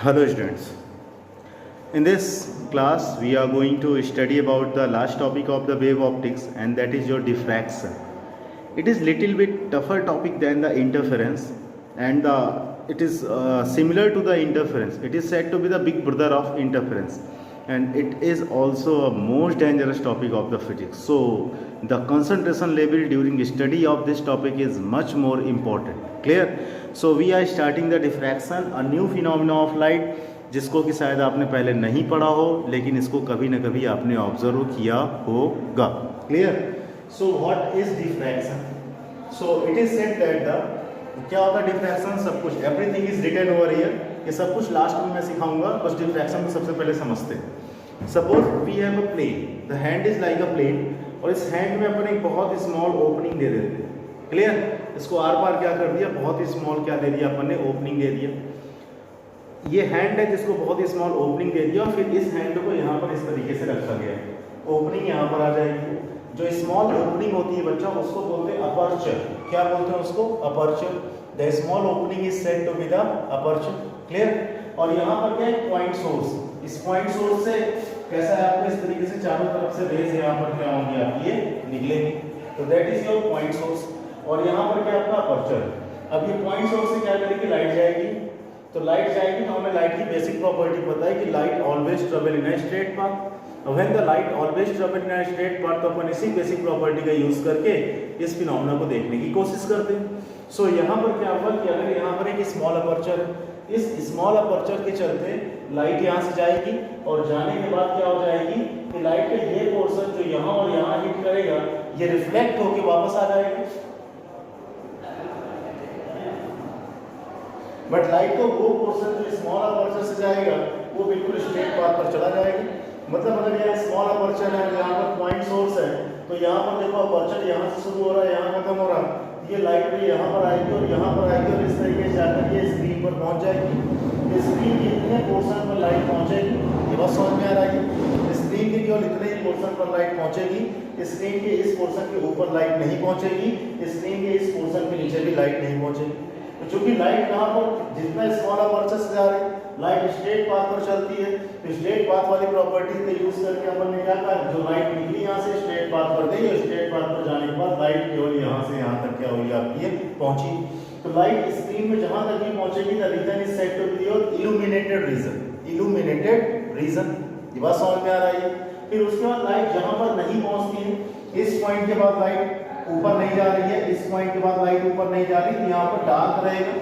Hello students. In this class we are going to study about the last topic of the wave optics, and that is your diffraction. It is little bit tougher topic than the interference, and it is similar to the interference. It is said to be the big brother of interference, and it is also a most dangerous topic of the physics. So the concentration level during study of this topic is much more important. Clear? So we are starting the diffraction, a new phenomena of light, जिसको कि शायद आपने पहले नहीं पढ़ा हो, लेकिन इसको कभी ना कभी आपने ऑब्जर्व किया होगा. Clear? So what is diffraction? So it is said that the क्या होता है डिफ्रैक्शन? सब कुछ, everything is written over here. ये सब कुछ लास्ट में मैं सिखाऊंगा, बस डिफ्रैक्शन को सबसे पहले समझते हैं. Suppose we have a plane, the hand is like a plane, और इस हैंड में अपन एक बहुत स्मॉल ओपनिंग दे देते हैं. क्लियर? इसको आर पार क्या कर दिया, बहुत ही स्मॉल क्या दे दिया अपन ने, ओपनिंग दे दिया. ये हैंड है जिसको बहुत ही स्मॉल ओपनिंग दे दिया, और फिर इस हैंड को यहाँ पर इस तरीके से रखा गया. ओपनिंग यहाँ पर आ जाएगी. जो स्मॉल ओपनिंग होती है बच्चा, उसको बोलते हैं अपर्चर. क्या बोलते हैं उसको? Aperture. The small opening is said to be the aperture. Clear? और यहाँ पर क्या है? Point source. इस पॉइंट सोर्स से कैसा है आपको, इस तरीके से चारों तरफ से रेज यहाँ पर क्या होंगी आपकी, ये निकलेंगी. तो that is your point source. और यहाँ पर क्या आपका अपर्चर. अब ये पॉइंट सोर्स से क्या करेगी, लाइट जाएगी. तो लाइट जाएगी, तो हमें लाइट की बेसिक प्रॉपर्टी पता है कि light always travel in a straight path. When the light always travel in a straight path, तो अपन इसी बेसिक प्रॉपर्टी का यूज करके इस फिनोमेना को देखने की कोशिश करते हैं. सो यहाँ पर क्या हुआ कि अगर यहाँ पर एक स्मॉल अपर्चर है, इस स्मॉल अपर्चर के चलते लाइट यहाँ से जाएगी, और जाने के बाद क्या हो जाएगी कि लाइट का ये पोर्शन जो यहाँ और यहाँ हिट करेगा, ये रिफ्लेक्ट होके वापस आ जाएगा. बट लाइट को वो पोर्शन जो स्मॉल अपर्चर से जाएगा, वो बिल्कुल स्ट्रेट पाथ पर चला जाएगा. मतलब अगर यहाँ स्मॉल अपर्चर है, यहाँ पर पॉइंट सोर्स है, तो यहाँ पर देखो अपर्चर यहाँ से शुरू हो रहा है, यहाँ खत्म हो रहा है. ये लाइट भी यहाँ पर आएगी और यहाँ पर आएगी, और इस तरीके से जाकर ये स्क्रीन पर पहुँच जाएगी. स्क्रीन के इतने पोर्शन पर लाइट पहुँचेगी, ये बात समझ में आ रहा है. स्क्रीन के केवल इतने ही पोर्शन पर लाइट पहुँचेगी. स्क्रीन के इस पोर्शन के ऊपर लाइट नहीं पहुँचेगी, स्क्रीन के इस पोर्शन के नीचे भी लाइट नहीं पहुँचेगी. क्योंकि लाइट कहाँ पर, जितना स्मॉल अपर्चर से जा रही है, लाइट स्ट्रेट पाथ पर चलती है. तो स्ट्रेट पाथ वाली प्रॉपर्टी का यूज करके अपन ने क्या कहा, जो लाइट निकली यहाँ से स्ट्रेट पाथ पर गई, और स्ट्रेट पाथ पर जाने के बाद लाइट केवल यहाँ से यहाँ तक क्या हुई आपकी, पहुंची. तो लाइट स्क्रीन में जहां तक भी पहुंचेगी, the region is said to be your illuminated region. Illuminated region, ये बात समझ में आ रही है. फिर उसके बाद लाइट जहां पर नहीं पहुंचती है, इस पॉइंट के बाद लाइट ऊपर नहीं जा रही है, इस पॉइंट के बाद लाइट ऊपर नहीं जा रही, तो यहाँ पर डार्क रहेगा.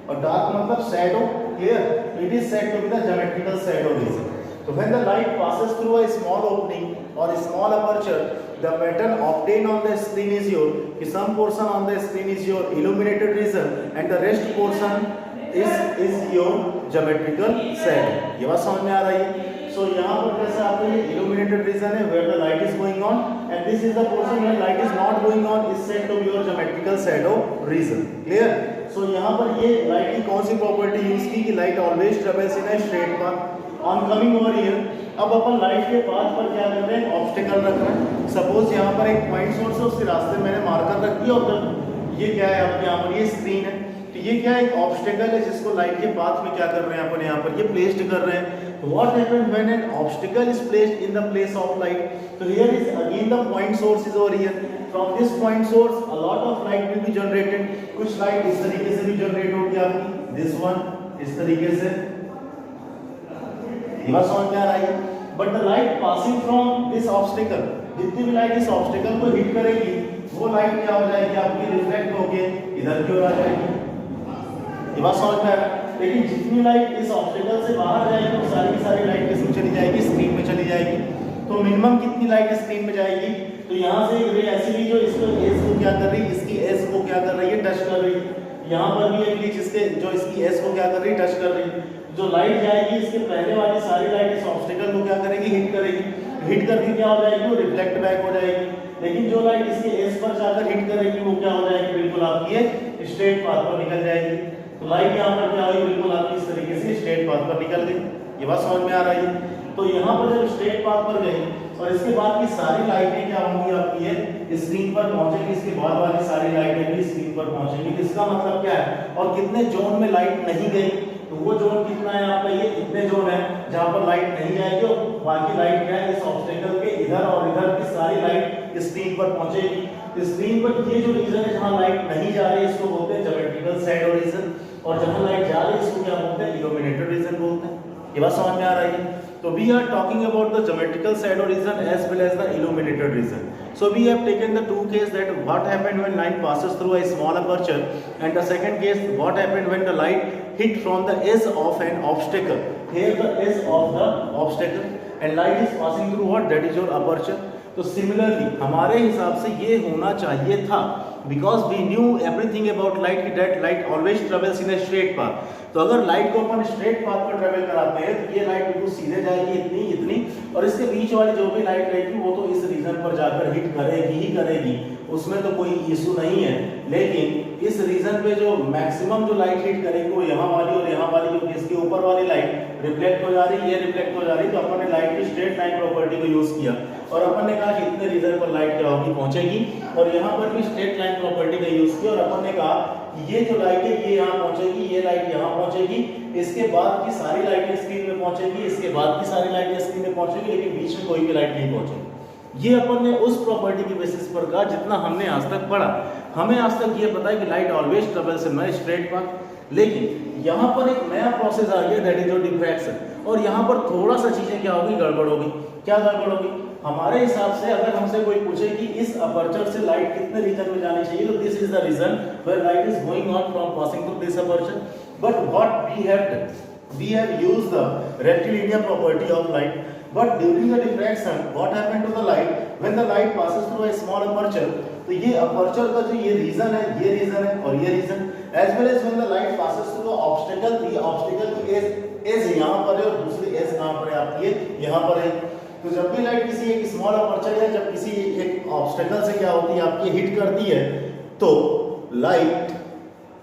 और डार्क मतलब shadow. Clear? It is said to be the geometrical shadow region. तो when the light passes through a small opening or a small aperture, the pattern obtained on the screen is your, some portion on the screen is your illuminated region, and the rest portion is your geometrical shadow. ये बात समझ में आ रही है. So यहाँ पर कैसे आपको ये illuminated region है where the light is going on, and this is the portion where light is not going on, is said to be your geometrical shadow region. Clear? So यहाँ पर ये लाइट की कौन सी प्रॉपर्टी यूज की कि light always travels in a straight path. On coming over here, अब अपन light के path पर क्या कर रहे हैं, ऑब्स्टेकल रख रहे हैं. सपोज यहाँ पर एक पॉइंट सोर्स है, उसके रास्ते मैंने मार्कर रख दिया, और ये क्या है आपके, यहाँ पर ये स्क्रीन है. तो ये क्या है, एक ऑब्स्टेकल है जिसको लाइट के पाथ में क्या कर रहे हैं अपन, यहाँ पर ये प्लेस्ड कर रहे हैं. What happens when an obstacle is placed in the place of light? So here is again the point source is over here. From this point source, a lot of light will be generated. कुछ light इस तरीके से भी generate होगी आपकी, this one इस तरीके से. ये बात समझ में आ रही है. But the light passing from this obstacle, जितनी भी लाइट इस ऑब्स्टेकल को हिट करेगी, वो लाइट क्या हो जाएगी आपकी, रिफ्लेक्ट होके इधर की ओर आ जाएगी. ये बात समझ में आ रहा है. लेकिन जितनी लाइट इस ऑब्स्टेकल से बाहर जाएगी, वो सारी की सारी लाइट किसमें चली जाएगी, स्क्रीन में चली जाएगी. तो मिनिमम कितनी लाइट स्क्रीन में जाएगी, तो यहाँ से एक रे ऐसी भी जो इसको एज को क्या कर रही है, इसकी एज को क्या कर रही है, टच कर रही है. यहाँ पर भी एक रीच इसके जो इसकी एज को क्या कर रही है, टच कर रही है. जो लाइट जाएगी, इसके पहले वाली सारी लाइट इस ऑब्स्टेकल को क्या करेगी, हिट करेगी. हिट करके क्या हो जाएगी, वो रिफ्लेक्ट बैक हो जाएगी. लेकिन जो लाइट इसके एज पर जाकर हिट करेगी, वो क्या हो जाएगी, बिल्कुल आपकी स्ट्रेट पाथ पर निकल जाएगी. तो लाइट यहाँ पर क्या हुई, बिल्कुल आपकी इस तरीके से स्ट्रेट पाथ पर निकल गई. ये बात समझ में आ रही है. तो यहाँ पर जब स्ट्रेट पाथ पर गई, और इसके बाद की सारी लाइटें क्या होंगी आपकी, है स्क्रीन पर पहुंचेगी. इसके बाद वाली सारी लाइटें भी स्क्रीन पर पहुंचेगी. इसका मतलब क्या है, और कितने जोन में लाइट नहीं गई, तो वो जोन कितना है आपका, ये यहाँ पर लाइट नहीं जाएगी और बाकी लाइट क्या है, इस ऑब्स्टेकल के इधर और इधर की सारी लाइट स्क्रीन पर पहुंचेगी। स्क्रीन पर ये जो रीजन है जहाँ लाइट नहीं जा रही इसको बोलते हैं ज्योमेट्रिकल शैडो रीजन, और जहाँ लाइट जा रही है इसको क्या बोलते हैं, इल्यूमिनेटेड रीजन बोलते हैं। ये बात समझ में आ रही है? तो we are talking about the geometrical shadow region as well as the illuminated region. So we have taken the two cases, that what happened when light passes through a small aperture, and the second case what happened when the light hit from the edge of an obstacle. Here the edge of the obstacle and light is passing through what, that is your aperture. तो similarly हमारे हिसाब से ये होना चाहिए था, because we knew everything about light की that light always travels in a straight path. तो अगर लाइट को अपन स्ट्रेट पाथ पर ट्रेवल कराते हैं तो ये लाइट बिल्कुल सीधे जाएगी इतनी इतनी, और इसके बीच वाली जो भी लाइट रहेगी वो तो इस रीजन पर जाकर हिट करेगी ही करेगी, उसमें तो कोई इशू नहीं है। लेकिन इस रीजन पे जो मैक्सिमम जो लाइट हिट करेगी वो यहाँ वाली और यहाँ वाली, जो इसके ऊपर वाली लाइट रिफ्लेक्ट हो जा रही, ये रिफ्लेक्ट हो जा रही, तो अपन ने लाइट की स्ट्रेट लाइन प्रॉपर्टी को यूज किया और अपन ने कहा कि इतने रीजन पर लाइट क्या होगी, पहुंचेगी, और यहाँ पर भी स्ट्रेट लाइन प्रॉपर्टी का यूज किया और अपन ने कहा कि ये जो लाइट है ये यहाँ पहुंचेगी, ये लाइट यहाँ पहुंचेगी, इसके बाद की सारी लाइटें स्क्रीन में पहुंचेगी, इसके बाद की सारी लाइटें स्क्रीन में पहुंचेगी, लेकिन बीच में कोई भी लाइट नहीं पहुंचेगी। ये अपन ने उस प्रॉपर्टी की बेसिस पर कहा जितना हमने आज तक पढ़ा। हमें आज तक ये पता है कि light always travels in a straight path, लेकिन यहाँ पर एक नया प्रोसेस आ गया, दैट इज योर डिफ्रैक्शन, और यहाँ पर थोड़ा सा चीजें क्या होगी, गड़बड़ होगी। क्या गड़बड़ होगी? हमारे हिसाब से अगर हमसे कोई पूछे कि इस अपर्चर से लाइट कितने रीजन में जानी चाहिए, तो this is the region where light is going on from passing through this aperture, but what we have done, we have used the rectilinear property of light, but during the diffraction what happened to the light when the light passes through a small aperture, तो ये aperture का जो ये reason है, ये reason है और ये reason, as well as when the light passes through the obstacle, the obstacle की एज यहाँ पर है और दूसरी एज कहाँ पर है आपकी, ये यहाँ पर है। तो जब भी लाइट किसी एक स्मॉल अपर्चर या जब किसी एक ऑब्स्टेकल से क्या होती है आपकी हिट करती है, तो लाइट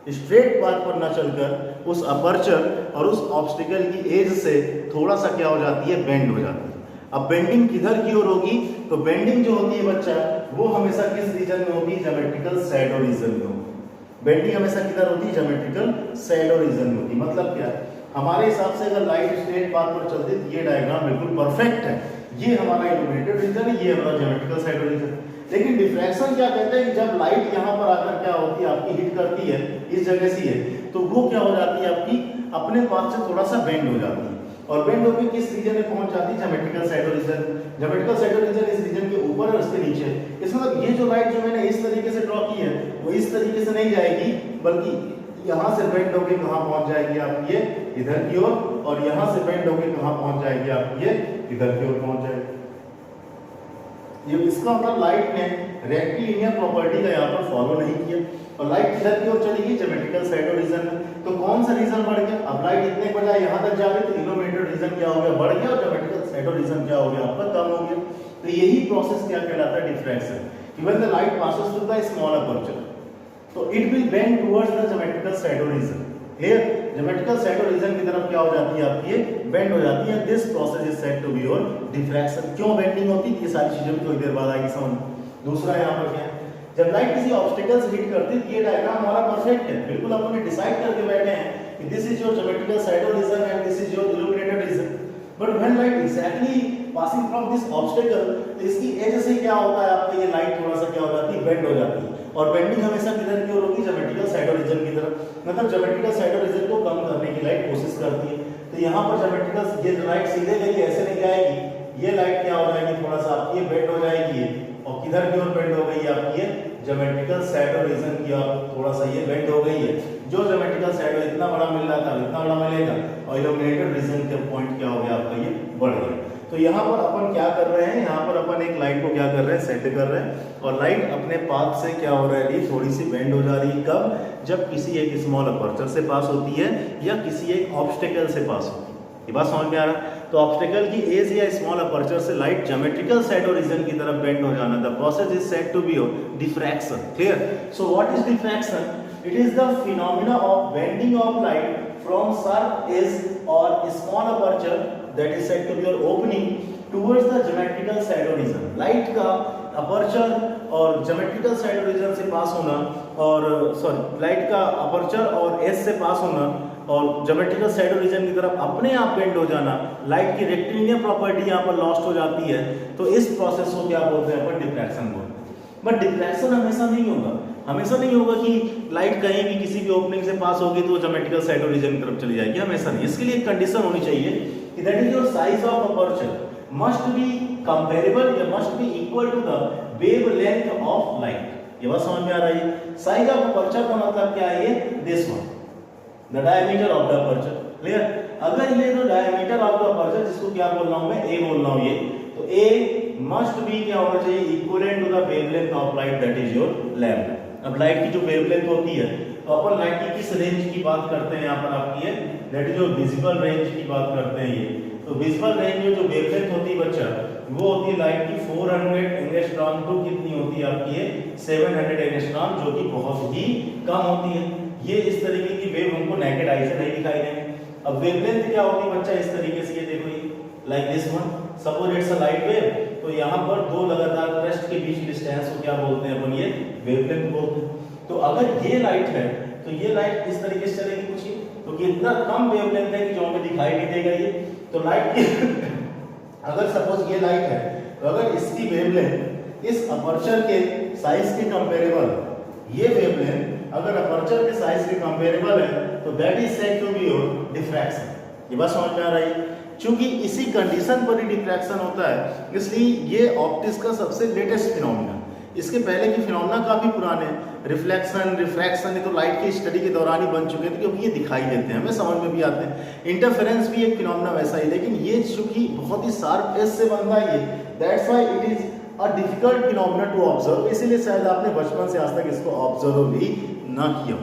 स्ट्रेट पाथ पर न चलकर उस अपर्चर और उस ऑब्स्टिकल की एज से थोड़ा सा क्या हो जाती है, बेंड हो जाती है। अब बेंडिंग किधर की ओर होगी, तो बेंडिंग जो होती है बच्चा वो हमेशा किस रीजन में होगी, ज्योमेट्रिकल शैडो रीजन में होगी। बेंडिंग हमेशा किधर होती है, ज्योमेट्रिकल शैडो रीजन में होती। मतलब क्या है, हमारे हिसाब से अगर लाइट स्ट्रेट पाथ पर चलती तो ये डायग्राम बिल्कुल परफेक्ट है, ये हमारा इल्यूमिनेटेड रीजन है, ये हमारा ज्योमेट्रिकल शैडो रीजन। लेकिन डिफ्रैक्शन क्या कहते हैं कि जब लाइट यहाँ पर आकर क्या होती है आपकी हिट करती है, इस जगह से है, तो वो क्या हो जाती है आपकी अपने पाथ से थोड़ा सा बेंड हो जाती है, और बेंड होकर किस रीजन में पहुंच जाती है, geometrical shadow reason. Geometrical shadow reason इस रीजन के ऊपर और इसके नीचे। इसका मतलब ये जो लाइट जो मैंने इस तरीके से ड्रॉ की है वो इस तरीके से नहीं जाएगी, बल्कि यहाँ से बेंड होकर कहाँ पहुंच जाएगी आपकी, ये इधर की ओर, और यहाँ से बेंड होकर कहाँ पहुंच जाएगी आपकी, ये इधर की ओर पहुंच जाएगी। ये इसका मतलब लाइट ने रेक्टिलिनियर प्रॉपर्टी का यहाँ पर फॉलो नहीं किया और लाइट किधर की ओर चली गई, ज्योमेट्रिकल शैडो रीजन में। तो कौन सा रीजन बढ़ गया, अब लाइट इतने बजाय यहाँ तक जा रही तो इल्यूमिनेटेड रीजन क्या हो गया, बढ़ गया, और ज्योमेट्रिकल शैडो रीजन क्या हो गया आपका, कम हो गया। तो यही प्रोसेस क्या कहलाता है, diffraction. When the light passes through the small aperture, तो it will bend towards the geometrical shadow region. Clear? Geometrical shadow region की तरफ क्या हो जाती है आपकी, ये बेंड हो जाती है। This process is said to be your diffraction. क्यों बेंडिंग होती है, ये सारी चीजें थोड़ी देर बाद आएगी समझ। दूसरा यहाँ पर क्या है, जब लाइट किसी ऑब्स्टिकल से हिट करती है, ये डायग्राम हमारा परफेक्ट है, बिल्कुल अपन ने डिसाइड करके बैठे हैं कि this is your geometrical shadow region and this is your illuminated region. But when light exactly passing from this obstacle, तो इसकी एज से क्या होता है आपका, ये लाइट थोड़ा सा क्या हो जाती है, बेंड हो जाती है, और बेंडिंग हमेशा किधर की ओर होगी, ज्योमेट्रिकल शैडो रीजन की तरफ। मतलब ज्योमेट्रिकल शैडो रीजन को कम करने की लाइट कोशिश करती है। तो यहाँ पर ज्योमेट्रिकल ये लाइट सीधे लेके ऐसे नहीं जाएगी, ये लाइट क्या हो जाएगी, थोड़ा सा आपकी बेंड हो जाएगी, और किधर की ओर बेंड हो गई है आपकी, ये ज्योमेट्रिकल शैडो रीजन की ओर थोड़ा सा ये बेंड हो गई है। जो ज्योमेट्रिकल शैडो इतना बड़ा मिल रहा था इतना बड़ा मिलेगा, और इल्यूमिनेटेड रीजन का पॉइंट क्या हो गया आपका, ये बढ़ गया। तो यहाँ पर अपन क्या कर रहे हैं, यहाँ पर अपन एक लाइट को क्या कर रहे हैं, सेट कर रहे हैं, और लाइट अपने पाथ से क्या हो रहा है, थोड़ी सी बेंड हो जा रही है। कब? जब किसी एक स्मॉल अपर्चर से पास होती है या किसी एक ऑब्स्टेकल से पास होती है। ये बात समझ में आ रहा है? तो ऑब्स्टेकल की एज या स्मॉल अपर्चर से लाइट ज्योमेट्रिकल शैडो रीजन की तरफ बेंड हो जाना, the process is said to be diffraction. Clear? So what is diffraction? It is the phenomena of bending of light from sharp edge और small aperture that is said to be your opening towards the geometrical shadow region. Light का aperture और geometrical shadow reason से पास होना, और sorry light का aperture और as से पास होना और ज्योमेट्रिकल शैडो रीजन की तरफ अपने आप बेंड हो जाना, लाइट की रेक्टिलिनियर प्रॉपर्टी यहाँ पर लॉस्ट हो जाती है, तो इस प्रोसेस को क्या बोलते हैं अपन, डिफ्रैक्शन बोलते हैं। बट डिफ्रैक्शन हमेशा नहीं होगा, हमेशा नहीं होगा कि लाइट कहीं भी किसी भी ओपनिंग से पास होगी तो ज्योमेट्रिकल शैडो रीजन की तरफ चली जाएगी, हमेशा नहीं। इसके लिए एक कंडीशन होनी चाहिए कि that is your size of aperture must be comparable या must be equal to the wavelength of light. ये बात समझ में आ रही है? साइज ऑफ अपर्चर का मतलब क्या है, ये this one, the diameter of the aperture. Clear? अगर ये जो डायमीटर ऑफ द अपर्चर, जिसको क्या बोल रहा हूं मैं, ए बोल रहा हूं, ये तो ए मस्ट बी क्या होना चाहिए, equivalent to the wavelength of light, that is your lambda. अब लाइट की जो वेवलेंथ होती है, तो अपन लाइट की किस रेंज की बात करते हैं यहाँ पर आपकी है, that is your visible range की बात करते हैं ये। तो विजिबल रेंज में जो वेवलेंथ होती है बच्चा, वो होती है लाइट की 400 एंगस्ट्रॉम टू कितनी होती है आपकी है 700 एंगस्ट्रॉम, जो कि बहुत ही कम होती है। ये इस तरीके की वेव हमको नेकेड आई से नहीं दिखाई देंगे। अब वेवलेंथ क्या होती है बच्चा, इस तरीके से, ये देखो, ये like this one, suppose it's a light wave, तो यहाँ पर दो लगातार क्रेस्ट के बीच डिस्टेंस को क्या बोलते हैं अपन, ये वेवलेंथ बोलते हैं। तो अगर ये लाइट है तो ये लाइट इस तरीके से चलेगी कुछ, तो ये इतना कम वेवलेंथ है कि जो हमें दिखाई नहीं देगा ये। तो लाइट की अगर सपोज ये लाइट है, तो अगर इसकी वेवलेंथ इस अपर्चर के साइज के कंपेरेबल, ये वेवलेंथ अगर अपर्चर के साइज के कंपेरेबल है, तो that is said to be your diffraction. ये बात समझ में आ रही है? क्योंकि इसी कंडीशन पर ही डिफ्रैक्शन होता है, इसलिए ये ऑप्टिक्स का सबसे लेटेस्ट फिनोमेना। इसके पहले के फिनोमेना काफी पुराने, रिफ्लेक्शन, रिफ्रैक्शन, ये तो लाइट की स्टडी के दौरान ही बन चुके थे, क्योंकि ये दिखाई देते हैं, हमें समझ में भी आते हैं। इंटरफेरेंस भी एक फिनोमेना वैसा ही, लेकिन ये चूंकि बहुत ही शार्प एज से बनता है ये, that's why it is a difficult phenomena to observe. इसीलिए शायद आपने बचपन से आज तक इसको ऑब्जर्व भी ना किया।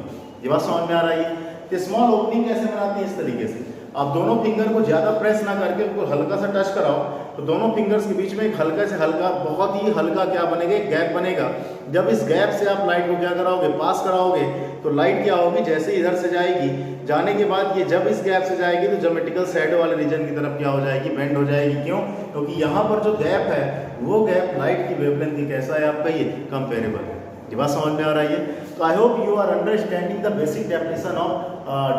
ये बात समझ में आ रही है? कि स्मॉल ओपनिंग कैसे बनाते हैं, इस तरीके से आप दोनों फिंगर को ज्यादा प्रेस ना करके उनको हल्का सा टच कराओ, तो दोनों फिंगर्स के बीच में एक हल्का से हल्का, बहुत ही हल्का क्या बनेगा, एक गैप बनेगा। जब इस गैप से आप लाइट को क्या कराओगे, पास कराओगे, तो लाइट क्या होगी, जैसे इधर से जाएगी, जाने के बाद ये जब इस गैप से जाएगी तो ज्योमेट्रिकल शैडो वाले रीजन की तरफ क्या हो जाएगी, बेंड हो जाएगी। क्यों? क्योंकि यहाँ पर जो गैप है, वो गैप लाइट की वेवलेंथ की कैसा है आपका, ये कंपेरेबल है। ये बात समझ में आ रही है? तो I hope you are understanding the basic definition of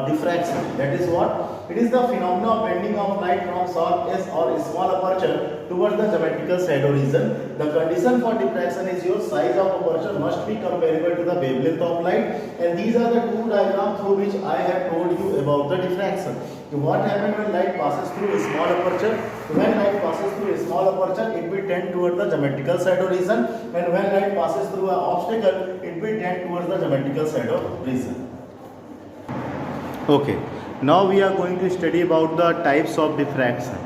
diffraction. That is what? It is the phenomena of bending of light from sharp S or small aperture towards the geometrical shadow region. The condition for diffraction is your size of aperture must be comparable to the wavelength of light, and these are the two diagrams through which I have told you about the diffraction. So what happens when light passes through a small aperture? When light passes through a small aperture, it will tend towards the geometrical shadow region, and when light passes through an obstacle, it will tend towards the geometrical shadow region. Okay, now we are going to study about the types of diffraction.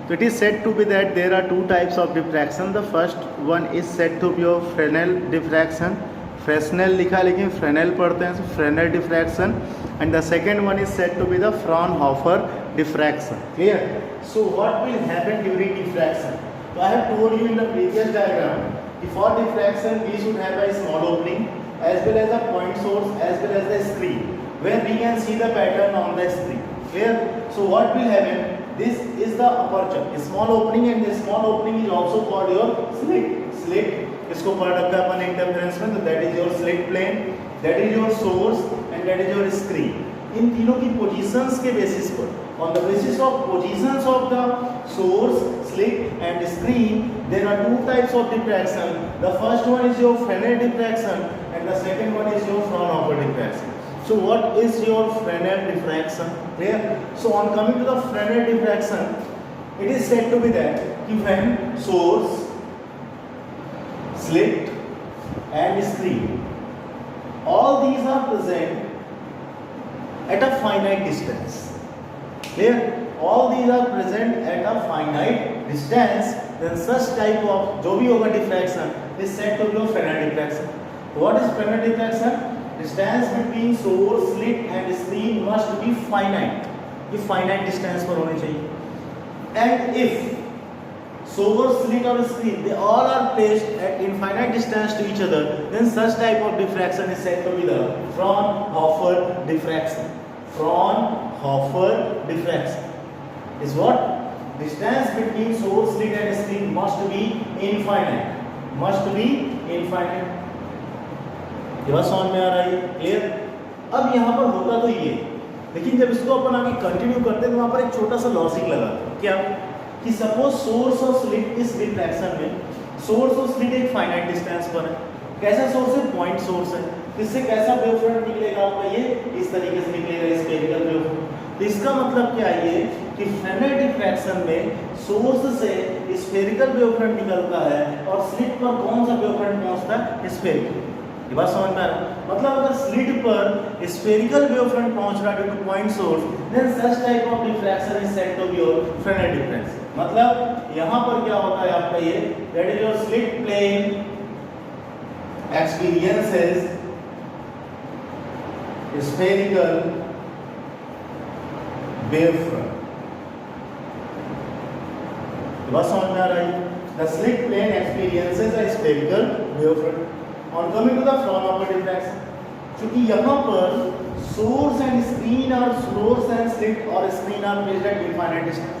So it is said to be that there are two types of diffraction. The first one is said to be of Fresnel diffraction. Fresnel लिखा लेकिन Fresnel पढ़ते हैं, so Fresnel diffraction. And the second one is said to be the Fraunhofer diffraction. Clear? So what will happen during diffraction? So I have told you in the previous diagram, for diffraction we should have a small opening as well as a point source as well as the screen, where we can see the pattern on the screen. Clear? So what will happen? This is the aperture, a small opening, and this small opening is also called your slit. Slit. इसको पढ़ रखा है अपन interference में, तो that is your slit plane, that is your source, and that is your screen. इन तीनों की positions के basis पर, on the basis of positions of the source, slit and screen, there are two types of diffraction. The first one is your Fresnel diffraction, and the second one is your Fraunhofer diffraction. So what is your Fresnel diffraction? Clear? So on coming to the Fresnel diffraction, it is said to be that when source, slit and screen, all these are present at a finite distance. Clear? All these are present at a finite distance, then such type of जो भी होगा diffraction is said to be Fresnel diffraction. What is Fresnel diffraction? Distance between source, slit and screen must be finite. ये finite distance पर होने चाहिए. And if source, slit और screen they all are placed at infinite distance to each other, then such type of diffraction is said to be the Fraunhofer diffraction. Fraunhofer diffraction is what? Distance between source, slit and screen must be infinite. Must be infinite. ये बात समझ में आ रही है? Clear? अब यहाँ पर होता तो ये लेकिन जब इसको अपन आगे कंटिन्यू करते हैं तो वहाँ पर एक छोटा सा लॉजिक लगाते हैं, क्या कि सपोज सोर्स ऑफ स्लिट इस रिफ्रैक्शन में, सोर्स ऑफ स्लिट एक फाइनाइट डिस्टेंस पर है, कैसा सोर्स है, पॉइंट सोर्स है, इससे कैसा वेवफ्रंट निकलेगा आपका, ये इस तरीके से निकलेगा, स्फेरिकल वेवफ्रंट। तो इसका मतलब क्या है ये कि फाइनाइट डिफ्रैक्शन में सोर्स से स्फेरिकल वेवफ्रंट निकलता है और स्लिट पर कौन सा वेवफ्रंट पहुंचता है, स्फेरिकल। ये बात समझ में आ रहा है? मतलब अगर स्लिट पर स्फेरिकल वेवफ्रंट पहुंच रहा है due to point source, then such type of diffraction is said to be your finite diffraction. मतलब यहां पर क्या होता है आपका ये, that is your slit plane experiences spherical wavefront। तो बात समझ में आ रही है? The slit plane experiences a spherical wavefront। On coming to the Fraunhofer diffraction, क्योंकि यहाँ पर source and screen और source and slit और screen are placed at infinite distance।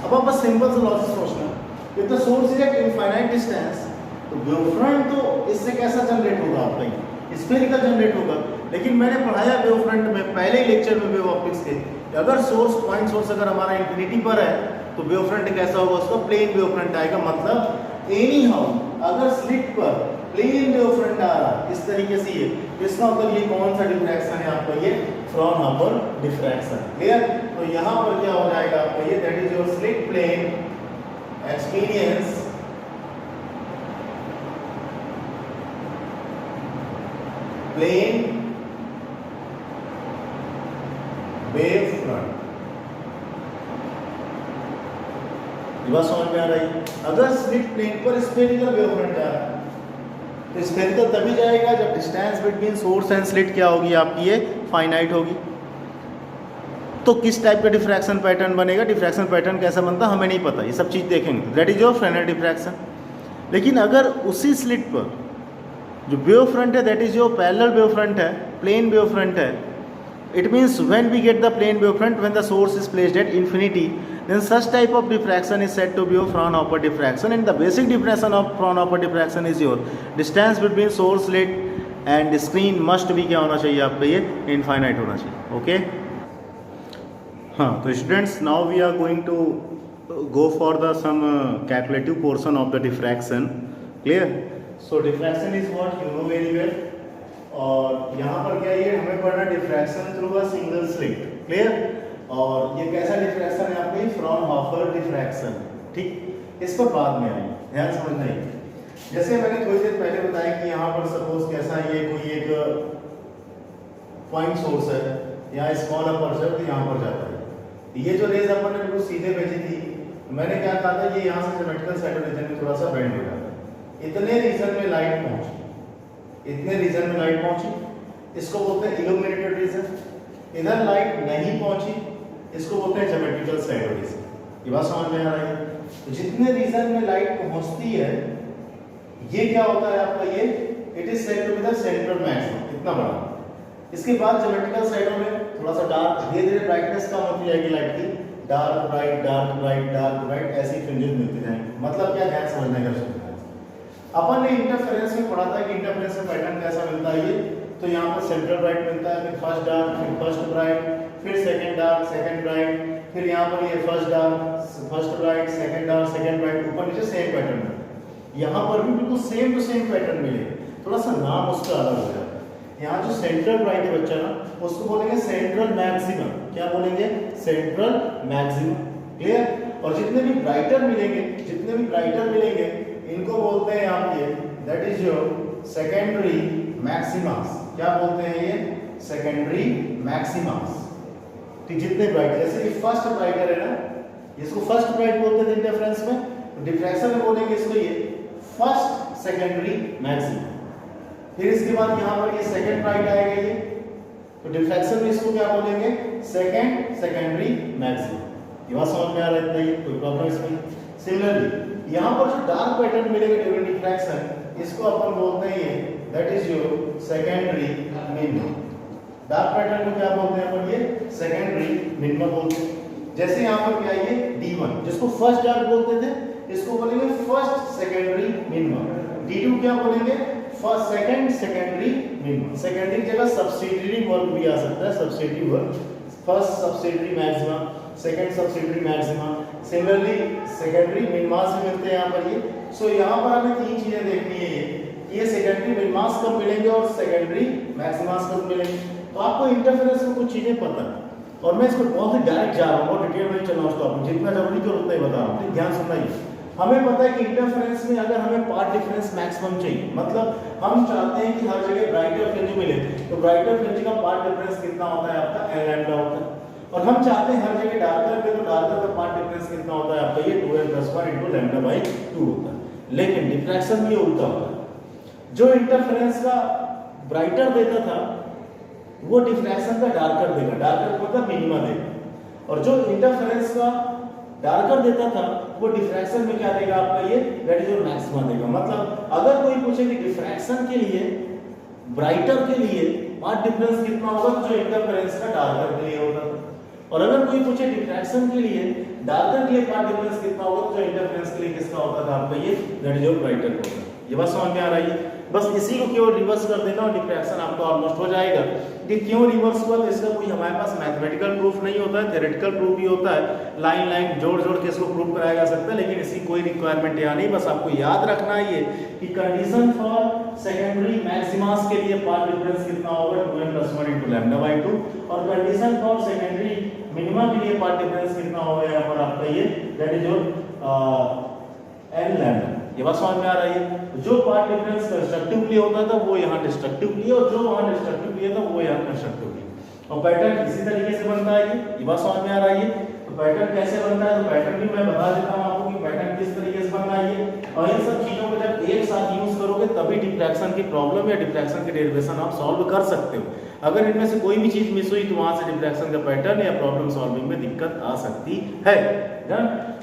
अब आप बस सिंपल सा लॉजिक सोचना, if the source is at infinite distance तो वेवफ्रंट तो इससे कैसा जनरेट होगा आपका, ये स्फेरिकल जनरेट होगा। लेकिन मैंने पढ़ाया वेवफ्रंट में पहले ही लेक्चर में वेव ऑप्टिक्स के, अगर सोर्स पॉइंट सोर्स अगर हमारा इंफिनिटी पर है तो वेवफ्रंट कैसा होगा, उसका प्लेन वेवफ्रंट आएगा। मतलब एनी हाउ अगर स्लिट पर प्लेन वेवफ्रंट आ रहा है इस तरीके से, ये इसका मतलब ये कौन सा डिफ्रैक्शन है आपका, ये फ्रॉनहोफर डिफ्रैक्शन। क्लियर? तो यहाँ पर क्या हो जाएगा आपका ये, that is your slit plane experience plane wave front. ये बात समझ में आ रही है? अगर स्लिट प्लेन पर स्फेरिकल वेव फ्रंट जा रहा है तो स्फेरिकल तभी जाएगा जब distance between source and slit क्या होगी आपकी, ये फाइनाइट होगी। तो किस टाइप का डिफ्रैक्शन पैटर्न बनेगा, डिफ्रैक्शन पैटर्न कैसा बनता हमें नहीं पता, ये सब चीज़ देखेंगे। That is your finite diffraction. लेकिन अगर उसी स्लिट पर जो वेव फ्रंट है that is your parallel wave front है, प्लेन वेव फ्रंट है, it means when we get the plane wave front when the source is placed at infinity, then such type of diffraction is said to be your Fraunhofer diffraction, and the basic definition of Fraunhofer diffraction is your distance between source slit and screen must be क्या होना चाहिए आपका, ये infinite होना चाहिए। Okay हाँ, तो students now we are going to go for the some calculative portion of the diffraction। clear? So diffraction is what you know very well। और यहाँ पर क्या ये हमें पढ़ना diffraction through a single slit। clear? और ये कैसा डिफ्रैक्शन है आपकी, फ्रॉनहोफर डिफ्रैक्शन। ठीक, इस पर बाद में आएंगे, ध्यान समझना है। जैसे मैंने थोड़ी देर पहले बताया कि यहाँ पर सपोज कैसा ये कोई एक पॉइंट सोर्स है, यहाँ स्मॉल अपर्चर तो यहाँ पर जाता है। ये जो रेज अपन ने बिल्कुल सीधे भेजी थी, मैंने क्या कहा था, ये यहाँ से ज्योमेट्रिकल साइड रीजन में थोड़ा सा बेंड हो जाता है। इतने रीजन में लाइट पहुंची, इतने रीजन में लाइट पहुंची, इसको बोलते हैं इल्यूमिनेटेड रीजन। इधर लाइट नहीं पहुंची, इसको बोलते हैं ज्योमेट्रिकल साइड रीजन। ये बात समझ में आ रही है? तो जितने रीजन में लाइट पहुंचती है ये क्या होता है आपका, ये it is said to be the central maximum, इतना बड़ा। इसके बाद ज्योमेट्रिकल साइडों में थोड़ा सा डार्क, धीरे धीरे ब्राइटनेस कम होती जाएगी लाइट की, dark bright dark bright dark bright ऐसी फ्रिंजेस मिलती जाएंगी। मतलब क्या, ध्यान समझने का सुनना है। अपन ने इंटरफेरेंस में पढ़ा था कि इंटरफेरेंस में पैटर्न कैसा मिलता है ये, तो यहाँ पर सेंट्रल ब्राइट मिलता है, फिर फर्स्ट डार्क, फिर फर्स्ट ब्राइट, फिर सेकंड डार्क, सेकंड ब्राइट, फिर यहाँ पर ये first dark, first bright, second dark, second bright, ऊपर नीचे सेम पैटर्न है। यहाँ पर भी बिल्कुल सेम टू सेम पैटर्न मिलेगा, थोड़ा सा नाम उसका अलग हो जाता है। यहाँ जो सेंट्रल ब्राइट है बच्चा ना, उसको बोलेंगे सेंट्रल मैक्सिमम। क्या बोलेंगे, सेंट्रल मैक्सिमम। क्लियर? और जितने भी ब्राइटर मिलेंगे, जितने भी ब्राइटर मिलेंगे इनको बोलते हैं आप ये, that is your secondary Maximus. क्या बोलते हैं ये, सेकेंडरी मैक्सिमस। ठीक, जितने ब्राइट, जैसे कि फर्स्ट ब्राइटर है ना, इसको फर्स्ट ब्राइट बोलते थे इंटरफेरेंस में, तो डिफ्रैक्शन में बोलेंगे इसको ये फर्स्ट सेकेंडरी मैक्सिमम। फिर इसके बाद यहाँ पर ये सेकंड ब्राइट आएगा ये, तो डिफ्रैक्शन में इसको क्या बोलेंगे, सेकंड सेकेंडरी मैक्सिमम। ये बात समझ में आ रहा है? इतना ही, कोई प्रॉब्लम इसमें? सिमिलरली यहाँ पर जो डार्क पैटर्न मिलेगा ड्यूरिंग डिफ्रैक्शन, इसको अपन बोलते हैं ये, that is your secondary minimum. Dark pattern को क्या बोलते हैं अपन, ये सेकेंडरी मिनिमम बोलते हैं। जैसे यहाँ पर क्या है, ये D1 जिसको फर्स्ट डार्क बोलते थे, इसको बोलेंगे फर्स्ट सेकेंडरी मिनिमम। D2 क्या बोलेंगे, first second secondary minimum. Secondary की जगह सब्सिडियरी वर्ब भी आ सकता है, subsidiary verb first subsidiary maxima, second subsidiary maxima, similarly secondary मिनिमास भी मिलते हैं यहाँ पर ये। सो यहाँ पर हमें तीन चीजें देखनी है ये सेकेंडरी मिनिमास कब मिलेंगे और सेकेंडरी मैक्सिमास कब मिलेंगे। तो आपको इंटरफेरेंस में कुछ चीजें पता है और मैं इसको बहुत ही डायरेक्ट जा रहा हूँ, बहुत डिटेल में नहीं चल रहा हूँ, उसको आपको जितना जरूरी तो उतना ही बता रहा हूँ, ध्यान सुनना ही। हमें पता है कि इंटरफेरेंस में अगर हमें पाथ डिफरेंस मैक्सिमम चाहिए, मतलब हम चाहते हैं कि हर जगह ब्राइटर फ्रिंज मिले, तो ब्राइटर फ्रिंज का पाथ डिफरेंस कितना होता है आपका n लैम्डा होता है। और हम चाहते हैं हर जगह डार्कर पे, तो डार्कर का पाथ डिफरेंस कितना होता है आपका ये 2n+1 * λ/2 होता है। लेकिन डिफ्रैक्शन में उल्टा होता है, जो इंटरफेरेंस का ब्राइटर देता था वो डिफ्रैक्शन का डार्कर देगा, डार्कर मतलब मिनिमा देगा, और जो इंटरफेरेंस का डार्कर देता था वो डिफ्रैक्शन में क्या देगा आपका ये दैट इज योर मैक्सिमा देगा। मतलब अगर कोई पूछे कि डिफ्रैक्शन के लिए ब्राइटर के लिए पाथ डिफरेंस कितना होगा, तो जो इंटरफेरेंस का डार्कर के लिए होता था, और अगर कोई पूछे डिफ्रैक्शन के लिए डार्कर के लिए पाथ डिफरेंस कितना होगा, तो जो इंटरफेरेंस के लिए किसका होता था आपका ये दैट इज योर ब्राइटर होगा। ये बात समझ में आ रही है। बस इसी को केवल रिवर्स कर देना और डिफ्रैक्शन आपका ऑलमोस्ट हो जाएगा। कि क्यों रिवर्स हुआ, तो इसका कोई हमारे पास मैथमेटिकल प्रूफ नहीं होता है, थ्योरेटिकल प्रूफ भी होता है, लाइन लाइन जोड़ जोड़ के इसको प्रूफ कराया जा सकता है, लेकिन इसकी कोई रिक्वायरमेंट यहाँ नहीं। बस आपको याद रखना है ये कि कंडीशन फॉर सेकेंडरी मैक्सिमास के लिए पाथ डिफरेंस कितना होगा 2n+1 * λ/2, और कंडीशन फॉर सेकेंडरी मिनिमा के लिए पाथ डिफरेंस कितना होगा यहाँ पर आपका ये that is your n lambda. ये बात समझ में आ रही है। जो पाथ डिफरेंस कंस्ट्रक्टिवली होता था वो यहाँ डिस्ट्रक्टिवली, और जो वहाँ डिस्ट्रक्टिवली है तो वो यहाँ कंस्ट्रक्टिवली, और पैटर्न इसी तरीके से बनता है। ये बात समझ में आ रही है। तो पैटर्न कैसे बनता है, तो पैटर्न भी मैं बता देता हूँ आपको कि पैटर्न किस तरीके से बनना है। और इन सब चीजों को जब एक साथ यूज करोगे तभी डिफ्रैक्शन की प्रॉब्लम या डिफ्रैक्शन की डेरिवेशन आप सॉल्व कर सकते हो। अगर इनमें से कोई भी चीज मिस हुई तो वहां से डिफ्रैक्शन का पैटर्न या प्रॉब्लम सॉल्विंग में दिक्कत आ सकती है।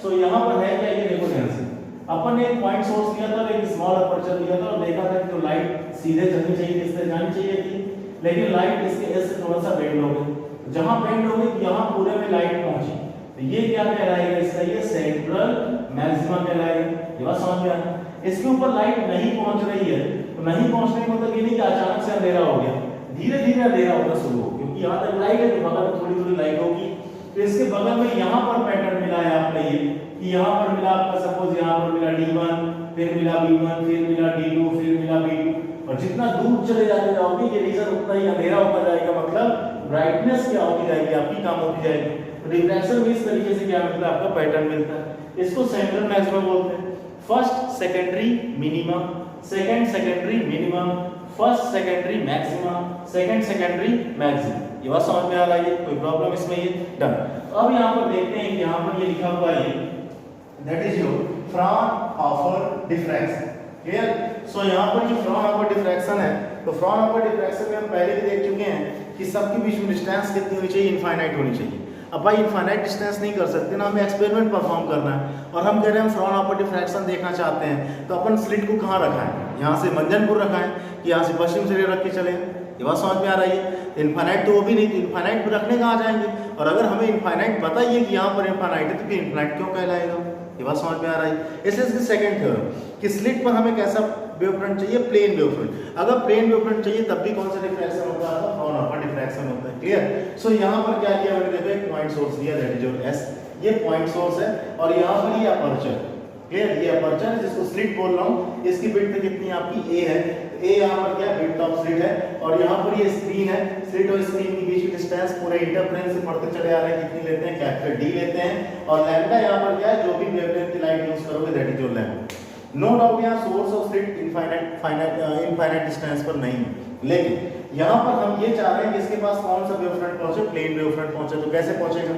सो यहाँ पर है क्या, ये देखो ध्यान से, अपन ने एक पॉइंट सोर्स लिया था, एक स्मॉल अपर्चर लिया था, और देखा था कि तो लाइट सीधे चलनी चाहिए, इस तरह जानी चाहिए थी, लेकिन लाइट इसके एस से थोड़ा सा बेंड हो गई। जहां बेंड हो गई यहां पूरे में लाइट पहुंची, तो ये क्या कहलाएगा, इसका ये सेंट्रल मैक्सिमा कहलाएगा। ये बात समझ में आ। इसके ऊपर लाइट नहीं पहुंच रही है, तो नहीं पहुंचने का मतलब ये नहीं कि अचानक से अंधेरा हो गया, धीरे धीरे अंधेरा होना शुरू हो, क्योंकि यहाँ तक लाइट है तो बगल में थोड़ी थोड़ी लाइट होगी। तो इसके बगल में यहाँ पर पैटर्न मिला है आपने ये कि यहाँ पर मिला आपका सपोज यहाँ पर मिला D1, फिर मिला B1, फिर मिला D2, फिर मिला B2, और जितना दूर चले जाते जाओगे ये रीजन उतना ही अंधेरा होता जाएगा, मतलब ब्राइटनेस क्या होती जाएगी आपकी, कम होती जाएगी। तो रिफ्रैक्शन में इस तरीके से क्या मिलता है आपका पैटर्न मिलता है। इसको सेंट्रल मैक्सिमा बोलते हैं। First secondary minima, second secondary minima, first secondary maxima, second secondary maxima. ये बात समझ में आ रही है, कोई प्रॉब्लम इसमें, ये डन। अब यहाँ पर देखते हैं कि यहाँ पर ये लिखा हुआ है that is your Fraunhofer diffraction. Clear. So यहाँ पर जो फ्रॉन-हॉफर डिफ्रैक्शन है, तो फ्रॉन-हॉफर डिफ्रैक्शन में हम पहले भी देख चुके हैं कि सबके बीच में डिस्टेंस कितनी होनी चाहिए, इनफाइनाइट होनी चाहिए। अब भाई इनफाइनाइट डिस्टेंस नहीं कर सकते ना, हमें एक्सपेरिमेंट परफॉर्म करना है और हम कह रहे हैं हम फ्रॉन-हॉफर डिफ्रैक्शन देखना चाहते हैं, तो अपन स्लिट को कहाँ रखा है, यहाँ से मंजनपुर रखा है कि यहाँ से पश्चिम से रख के चले। ये बात समझ में आ रही है। इनफाइनाइट तो वो भी नहीं, तो इनफाइनाइट पर रखने कहाँ जाएंगे, और अगर हमें इनफाइनाइट पता ही है कि यहाँ पर इनफाइनाइट है तो फिर इनफाइनाइट क्यों कहलाएगा। ये बात समझ में आ रही है। इसलिए इसकी सेकंड थ्योरम कि स्लिट पर हमें कैसा वेव फ्रंट चाहिए, प्लेन वेव फ्रंट। अगर प्लेन वेव फ्रंट चाहिए तब भी कौन सा डिफ्रैक्शन होता है, फ्रॉन-हॉफर डिफ्रैक्शन होता है। क्लियर। सो यहाँ पर क्या किया मैंने, देखो एक पॉइंट सोर्स लिया दैट इज योर एस, ये पॉइंट सोर्स है, और यहाँ पर ये अपर्चर। क्लियर। ये अपर्चर है जिसको स्लिट बोल रहा हूँ, इसकी विड्थ कितनी आपकी ए है, ए यहाँ पर क्या विड्थ ऑफ स्लिट है, और यहाँ पर ये स्क्रीन है, स्लिट और स्क्रीन के बीच की डिस्टेंस पूरे इंटरफेरेंस से पढ़ते चले आ रहे हैं, कितनी लेते हैं, कैपिटल डी लेते हैं, और लैम्डा यहाँ पर क्या है, जो भी वेवलेंथ की लाइट यूज करोगे that is your lambda. No doubt यहाँ source of slit infinite distance पर नहीं, लेकिन यहाँ पर हम ये चाह रहे हैं कि इसके पास कौन सा वेव फ्रंट पहुंचे, प्लेन वेव फ्रंट पहुंचे। तो कैसे पहुंचेगा,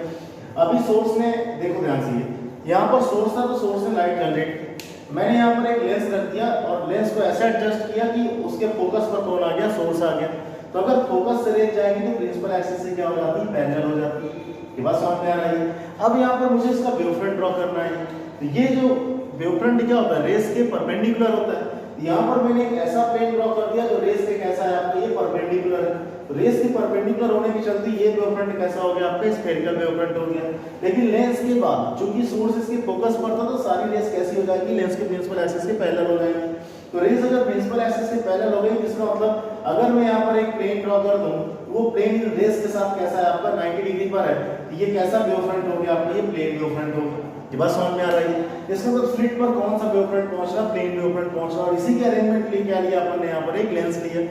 अभी सोर्स ने, देखो ध्यान से, यहाँ पर सोर्स था तो सोर्स ने लाइट जनरेट, मैंने यहाँ पर एक लेंस रख दिया और लेंस को ऐसा एडजस्ट किया कि उसके फोकस पर कौन आ गया, सोर्स आ गया। तो अगर फोकस से रेज जाएगी तो प्रिंसिपल एक्सिस से क्या हो जाती है, पैरेलल हो जाती है। ये बात समझ में आ रही है। अब यहाँ पर मुझे इसका वेव फ्रंट ड्रॉ करना है, तो ये जो वेव फ्रंट क्या होता है, रेस के परपेंडिकुलर होता है। यहाँ पर मैंने एक ऐसा प्लेन ड्रॉ कर दिया जो रेस के कैसा है आपका, ये परपेंडिकुलर है। तो रेस के परपेंडिकुलर होने के चलते ये वेव फ्रंट कैसा हो गया आपका, स्फेरिकल वेव फ्रंट हो गया। लेकिन लेंस के बाद चूंकि सोर्स इसके फोकस पर था तो सारी रेस कैसी हो जाएगी, लेंस के प्रिंसिपल एक्सिस के पैरेलल हो जाएगी। तो रेस अगर प्रिंसिपल एक्सिस के पैरेलल हो गई, इसका मतलब अगर मैं यहाँ पर एक प्लेन ड्रॉ कर दूं वो प्लेन रेस के साथ कैसा है आपका 90 डिग्री पर है, तो ये कैसा वेव फ्रंट हो गया आपका, ये प्लेन वेव फ्रंट हो गया। ये बात समझ में आ रही है। इसका मतलब स्लिट पर कौन सा वेव फ्रंट पहुंच रहा, प्लेन वेव फ्रंट पहुंच रहा, और इसी के अरेंजमेंट के लिए क्या लिया अपन ने यहाँ पर एक लेंस लिया।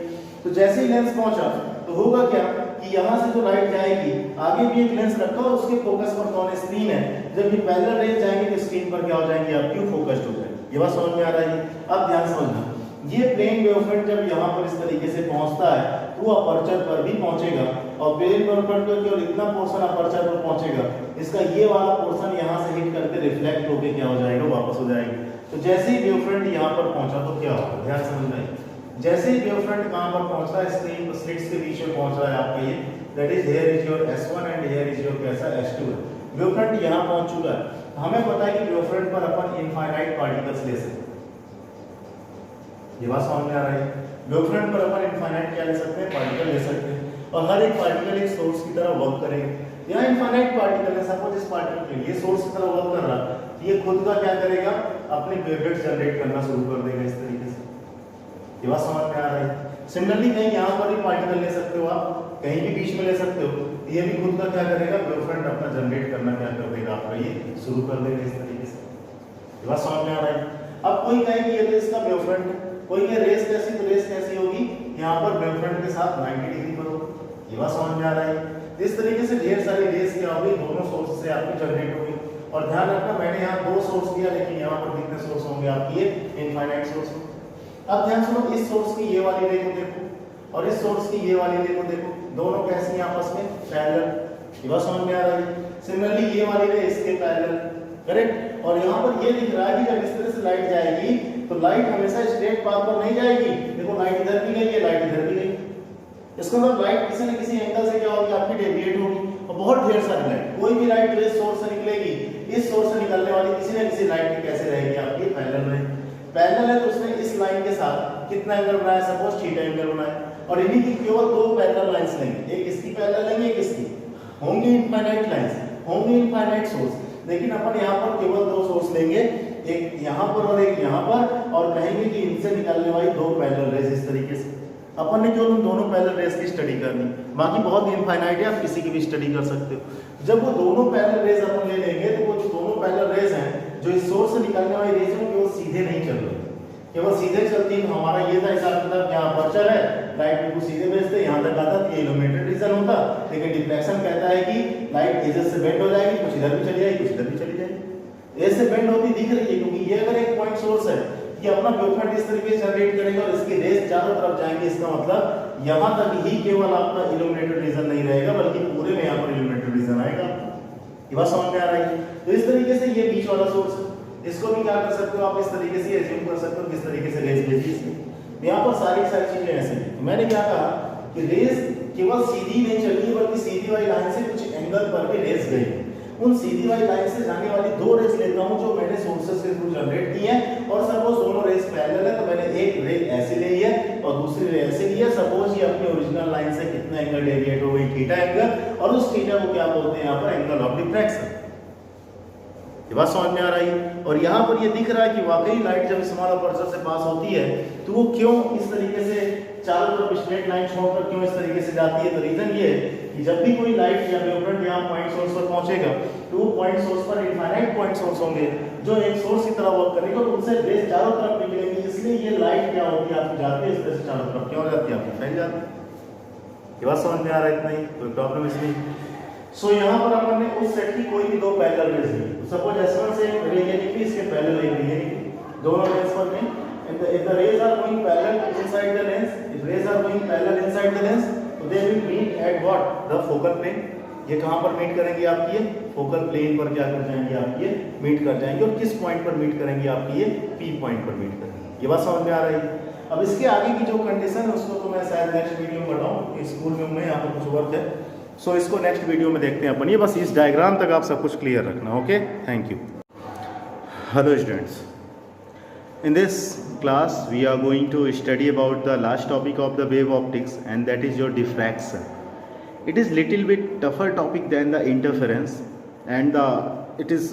तो जैसे ही लेंस पहुंचा तो होगा क्या कि यहाँ से जो लाइट जाएगी आगे भी एक लेंस रखा और उसके फोकस पर कौन है, स्क्रीन है। जब ये पैरेलल रेज जाएंगे तो स्क्रीन पर क्या हो जाएंगे आपकी, फोकस्ड हो जाएंगे। ये बात समझ में आ रही है। अब ध्यान समझना, ये प्लेन वेव फ्रंट जब यहाँ पर इस तरीके से पहुंचता है तो वो अपर्चर पर भी पहुंचेगा, और प्लेन वेव फ्रंट का केवल इतना पोर्शन अपर्चर पर पहुंचेगा, इसका ये वाला पोर्शन यहाँ से हिट करके रिफ्लेक्ट होके क्या हो जाएगा, वापस हो जाएगा। तो जैसे ही वेव फ्रंट यहाँ पर पहुंचा तो क्या होगा, ध्यान समझना है। जैसे ही वेव फ्रंट कहां पर पहुंच रहा है, स्क्रीन पर स्लिट्स के बीच में पहुंच रहा है आपका ये, that is here is your S1 and here is your कैसा S2 है। वेव फ्रंट यहां पहुंच चुका है, हमें पता है कि वेव फ्रंट पर अपन इनफाइनाइट पार्टिकल्स ले सकते हैं। ये बात समझ में आ रही है। वेव फ्रंट पर अपन इनफाइनाइट क्या ले सकते हैं, पार्टिकल ले सकते हैं, और हर एक पार्टिकल एक सोर्स की तरह वर्क करेगा। यहाँ इनफाइनाइट पार्टिकल है, सपोज इस पार्टिकल ये सोर्स की तरह वर्क कर रहा है, ये खुद का क्या करेगा, अपने वेवलेट्स जनरेट करना शुरू कर देगा इस तरीके से। ये बात समझ में आ रही है। सिमिलरली कहीं यहाँ पर भी पार्टिकल ले सकते हो आप, कहीं भी बीच में ले सकते हो, ये भी खुद का क्या करेगा, वेव फ्रंट अपना जनरेट करना क्या कर देगा आपका, ये शुरू कर देगा इस तरीके से। ये बात समझ में आ रही है। अब कोई कहे कि ये तो इसका वेव फ्रंट है, कोई कहे रेस कैसी, तो रेस कैसी होगी, यहाँ पर वेव फ्रंट के साथ 90 डिग्री पर होगी। ये बात समझ में आ रही है। इस तरीके से ढेर सारी रेस क्या होगी, दोनों सोर्स से आपकी जनरेट होगी। और ध्यान रखना, मैंने यहाँ 2 सोर्स दिया, लेकिन यहाँ पर कितने सोर्स होंगे आपकी, ये इनफाइनाइट सोर्स। अब ध्यान सुनो, इस सोर्स की ये वाली रे को देखो और इस सोर्स की ये वाली रे को देखो, दोनों कैसी हैं आपस में, पैरेलल। ये बात समझ में आ रही है। सिमिलरली ये वाली रे इसके पैरेलल, करेक्ट। और यहाँ पर ये दिख रहा है कि जब इस तरह से लाइट जाएगी तो लाइट हमेशा स्ट्रेट पाथ पर नहीं जाएगी। देखो लाइट इधर भी गई है, लाइट इधर भी गई, इसका मतलब लाइट किसी न किसी एंगल से क्या होगी आपकी, डेविएट होगी। और बहुत ढेर सारी लाइट, कोई भी लाइट इस सोर्स से निकलेगी, इस सोर्स से निकलने वाली किसी न किसी लाइट की कैसे रहेगी आपकी, पैरेलल रहेगी। पैरेलल है तो उसने इस लाइन के साथ कितना एंगल बनाया, सपोज थीटा एंगल बनाया, और इन्हीं की केवल 2 पैरेलल लाइंस लेंगे, एक इसकी पैरेलल लेंगे, एक इसकी, होंगी इनफाइनाइट लाइंस, होंगी इनफाइनाइट सोर्स। लेकिन अपन यहाँ पर केवल 2 सोर्स लेंगे, एक यहाँ पर और एक यहाँ पर, और कहेंगे कि इनसे निकलने वाली 2 पैरेलल रेज इस तरीके से। अपन ने केवल उन दोनों पैरेलल रेज की स्टडी करनी, बाकी बहुत इनफाइनाइट है, आप किसी की भी स्टडी कर सकते हो। जब वो दोनों पैरेलल रेज अपन ले लेंगे तो वो जो दोनों पैरेलल रेज हैं, जो इस सोर्स से निकलने वाली रेज है, वो सीधे नहीं चल रही, केवल सीधे चलती है। हमारा ये था हिसाब किताब, यहाँ अपर्चर है, लाइट बिल्कुल सीधे भेजते, यहाँ तक आता तो ये इल्यूमिनेटेड रीजन होता, लेकिन डिफ्लेक्शन कहता है कि लाइट एजेस से बेंड हो जाएगी, कुछ इधर भी चली जाएगी, कुछ इधर भी चली जाएगी। एज से बेंड होती दिख रही है, क्योंकि ये अगर एक पॉइंट सोर्स है, ये अपना वेव फ्रंट इस तरीके से जनरेट करेगा और इसकी रेज चारों तरफ जाएंगे। इसका मतलब यहाँ तक ही केवल आपका इल्यूमिनेटेड रीजन नहीं रहेगा, बल्कि पूरे में यहाँ पर इल्यूमिनेटेड रीजन आएगा। ये बात समझ में आ रही है। तो इस तरीके से ये बीच वाला सोर्स है, इसको भी क्या कर सकते हो आप, इस तरीके से एज्यूम कर सकते हो किस तरीके से रेज भेजी इसमें। यहाँ पर सारी चीजें ऐसे हैं। तो मैंने क्या कहा कि रेज केवल सीधी नहीं चली, बल्कि सीधी वाली लाइन से कुछ एंगल पर भी रेज गई। उन सीधी वाली लाइन से जाने वाली 2 रेज लेता हूं जो मैंने सोर्सेस के थ्रू जनरेट की हैं, और सपोज दोनों रेज पैरेलल है तो मैंने एक रे ऐसे ले लिया और दूसरी रे ऐसे लिया। सपोज ये अपनी ओरिजिनल लाइन से कितना एंगल डेविएट हो गई, थीटा एंगल, और उस थीटा को क्या बोलते हैं यहाँ पर, एंगल ऑफ डिफ्रैक्शन। ये बात समझ में आ रही है। और यहाँ पर ये दिख रहा है कि वाकई लाइट जब स्मॉल अपर्चर से पास होती है तो वो क्यों इस तरीके से चारों तरफ स्ट्रेट लाइन छोड़कर क्यों इस तरीके से जाती है। तो रीजन ये है कि जब भी कोई लाइट या वेव फ्रंट यहाँ पॉइंट सोर्स पर पहुंचेगा तो वो पॉइंट सोर्स पर इनफाइनाइट पॉइंट सोर्स होंगे जो एक सोर्स की तरह वर्क करेंगे, तो उनसे रेज चारों तरफ निकलेंगी। इसलिए ये लाइट क्या होती है आपकी जाती है इस तरह से चारों तरफ, क्यों जाती है आपकी, फैल जाती है। ये बात समझ में आ रहा है, इतना ही, कोई प्रॉब्लम इसमें। सो यहाँ पर अपन ने उस सेट की कोई भी 2 पैरेलल रेज ली, सपोज S1 से एक रे निकली, इसके पैरेलल एक रे निकली, दोनों रेज पर में if the rays are going parallel inside the lens, if rays are going parallel inside the lens, so they will meet at what, the focal plane। ये कहाँ पर मीट करेंगे आपकी, ये फोकल प्लेन पर क्या कर जाएंगे आपकी, ये मीट कर जाएंगे। और किस पॉइंट पर मीट करेंगे आपकी, ये P पॉइंट पर मीट करेंगे। ये बात समझ में आ रही है। अब इसके आगे की जो कंडीशन है उसको तो मैं शायद नेक्स्ट वीडियो में बताऊँ, स्कूल में मैं यहाँ पर कुछ वर्क है, सो इसको नेक्स्ट वीडियो में देखते हैं अपन। ये बस इस डायग्राम तक आप सब कुछ क्लियर रखना, okay, thank you. Hello students, in this class we are going to study about the last topic of the wave optics, and that is your diffraction. It is little bit tougher topic than the interference, and it is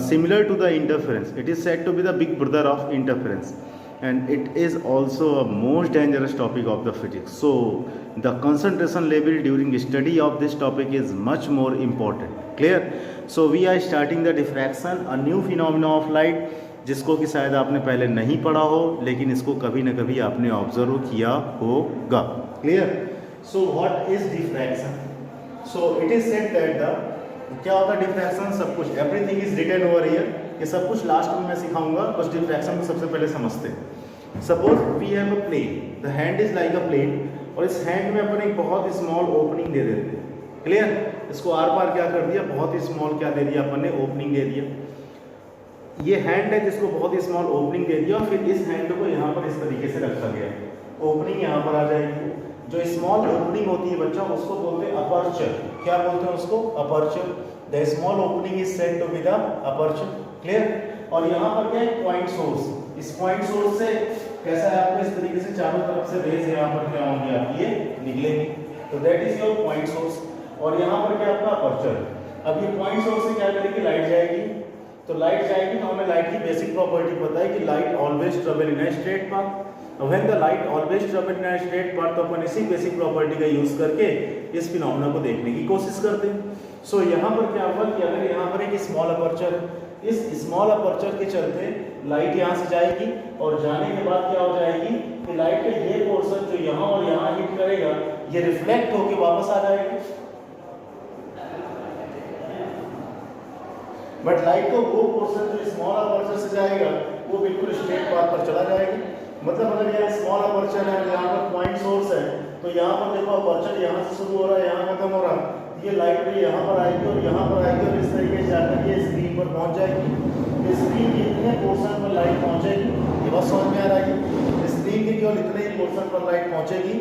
similar to the interference. It is said to be the big brother of interference. and it is also a most dangerous topic of the physics. So the concentration level during study of this topic is much more important. Clear? So we are starting the diffraction, a new phenomena of light, जिसको कि शायद आपने पहले नहीं पढ़ा हो, लेकिन इसको कभी ना कभी आपने ऑब्जर्व किया होगा. Clear? So what is diffraction? So it is said that the क्या होता है डिफ्रैक्शन? सब कुछ everything is written over here. ये सब कुछ लास्ट में मैं सिखाऊंगा, बस डिफ्रैक्शन को सबसे पहले समझते हैं. Suppose we have a plane, the hand is like a plane, और इस हैंड में अपन एक बहुत स्मॉल ओपनिंग दे देते हैं. क्लियर? इसको आर पार क्या कर दिया, बहुत ही स्मॉल क्या दे दिया अपन ने, ओपनिंग दे दिया. ये हैंड है जिसको बहुत ही स्मॉल ओपनिंग दे दिया, और फिर इस हैंड को यहाँ पर इस तरीके से रखा गया. ओपनिंग यहाँ पर आ जाएगी. जो स्मॉल ओपनिंग होती है बच्चा, उसको बोलते हैं अपर्चर. क्या बोलते हैं उसको? Aperture. The small opening is said to be the aperture. Clear? और यहाँ पर क्या है? Point source. इस पॉइंट सोर्स से कैसा है आपको, इस तरीके से चारों तरफ से रेज यहाँ पर क्या होंगी आपकी, ये निकलेंगी. तो that is your point source. और यहाँ पर क्या आपका अपर्चर. अब ये पॉइंट सोर्स से क्या करेगी, लाइट जाएगी. तो लाइट जाएगी, तो हमें लाइट की बेसिक प्रॉपर्टी पता है कि light always travel in a straight path. When the light always travel in a straight path, तो अपन इसी बेसिक प्रॉपर्टी का यूज करके इस फिनोमेना को देखने की कोशिश करते हैं. सो यहाँ पर क्या हुआ कि अगर यहाँ पर एक स्मॉल अपर्चर, इस स्मॉल अपर्चर के चलते लाइट यहाँ से जाएगी, और जाने के बाद क्या हो जाएगी कि लाइट का ये पोर्शन जो यहाँ और यहाँ हिट करेगा, ये रिफ्लेक्ट होके वापस आ जाएगा. बट लाइट को वो पोर्शन जो स्मॉल अपर्चर से जाएगा, वो बिल्कुल स्ट्रेट पाथ पर चला जाएगा. मतलब अगर यहाँ स्मॉल अपर्चर है, यहाँ पर पॉइंट सोर्स है, तो यहाँ पर देखो अपर्चर यहाँ से शुरू हो रहा है, यहाँ खत्म हो रहा है. ये लाइट भी यहाँ पर आएगी और यहाँ पर आएगी, और इस तरीके से जाकर ये स्क्रीन पर पहुँच जाएगी. स्क्रीन के इतने पोर्शन पर लाइट पहुँचेगी, ये बात समझ में आ रहा है. स्क्रीन के केवल इतने ही पोर्शन पर लाइट पहुँचेगी.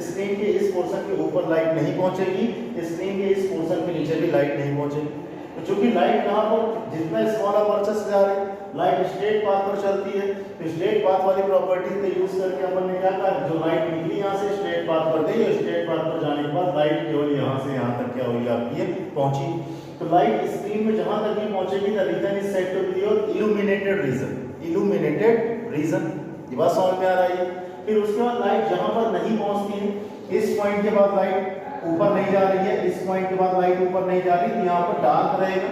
स्क्रीन के इस पोर्शन के ऊपर लाइट नहीं पहुँचेगी. स्क्रीन के इस पोर्शन के नीचे भी लाइट नहीं पहुँचेगी. तो चूंकि लाइट कहाँ पर, जितना स्मॉल अपर्चर से जा रही है, लाइट स्ट्रेट पाथ पर चलती है, तो स्ट्रेट पाथ वाली प्रॉपर्टी का यूज करके अपन ने क्या कहा, जो लाइट निकली यहाँ से स्ट्रेट पाथ पर गई, और स्ट्रेट पाथ पर जाने के बाद लाइट केवल यहाँ से यहाँ तक क्या हुई आपकी, पहुंची. तो लाइट स्क्रीन में जहां तक भी पहुंचेगी, the region is said to be your illuminated region. Illuminated region, ये बात समझ में आ रही है. फिर उसके बाद लाइट जहां पर नहीं पहुंचती है, इस पॉइंट के बाद लाइट ऊपर नहीं जा रही है, इस पॉइंट के बाद लाइट ऊपर नहीं जा रही, तो यहाँ पर डार्क रहेगा.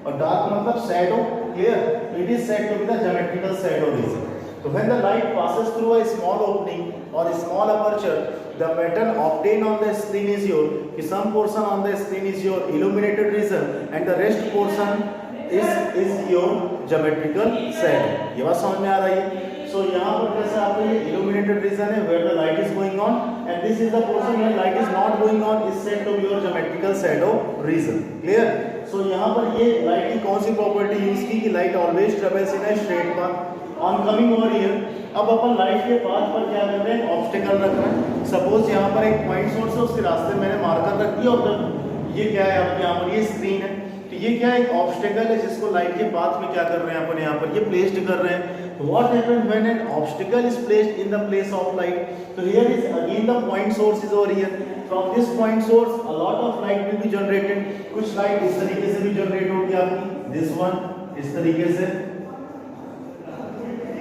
और डार्क मतलब shadow. Clear? It is said to be the geometrical shadow region. तो when the light passes through a small opening or a small aperture, the pattern obtained on the screen is your, some portion on the screen is your illuminated region and the rest portion is your geometrical shadow. ये बात समझ में आ रही है. So यहाँ पर कैसे आपको ये illuminated region है where the light is going on, and this is the portion where light is not going on, is said to be your geometrical shadow region. Clear? So यहाँ पर ये लाइट की कौन सी प्रॉपर्टी यूज की कि light always travels in a straight path. On coming over here, अब अपन light के path पर क्या कर रहे हैं, ऑब्स्टेकल रख रहे हैं. सपोज यहाँ पर एक पॉइंट सोर्स है, उसके रास्ते में मैंने मार्कर रख दिया, और ये क्या है आपके यहाँ पर, ये स्क्रीन है. तो ये क्या एक ऑब्स्टेकल है जिसको लाइट के पाथ में क्या कर रहे हैं अपन यहाँ पर, ये प्लेस्ड कर रहे हैं. What happens when an obstacle is placed in the place of light? So here is again the point source is over here. From this point source, a lot of light will be generated. कुछ light इस तरीके से भी generate होगी आपकी, this one इस तरीके से.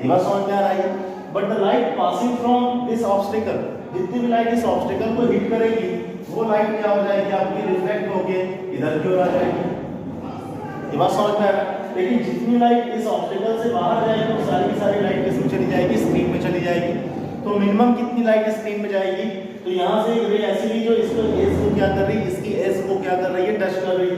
ये बात समझ में आ रही है. But the light passing from this obstacle, जितनी भी लाइट इस ऑब्स्टेकल को हिट करेगी, वो लाइट क्या हो जाएगी आपकी, रिफ्लेक्ट होके इधर की ओर आ जाएगी. ये बात समझ में आ रहा है. लेकिन जितनी लाइट इस ऑब्स्टेकल से बाहर जाएगी, तो सारी की सारी लाइट किसमें चली जाएगी, स्क्रीन में चली जाएगी. तो मिनिमम कितनी लाइट स्क्रीन में जाएगी, तो यहाँ से एक रे ऐसी भी जो इसको एस को क्या कर रही है, इसकी एस को क्या कर रही है, टच कर रही है.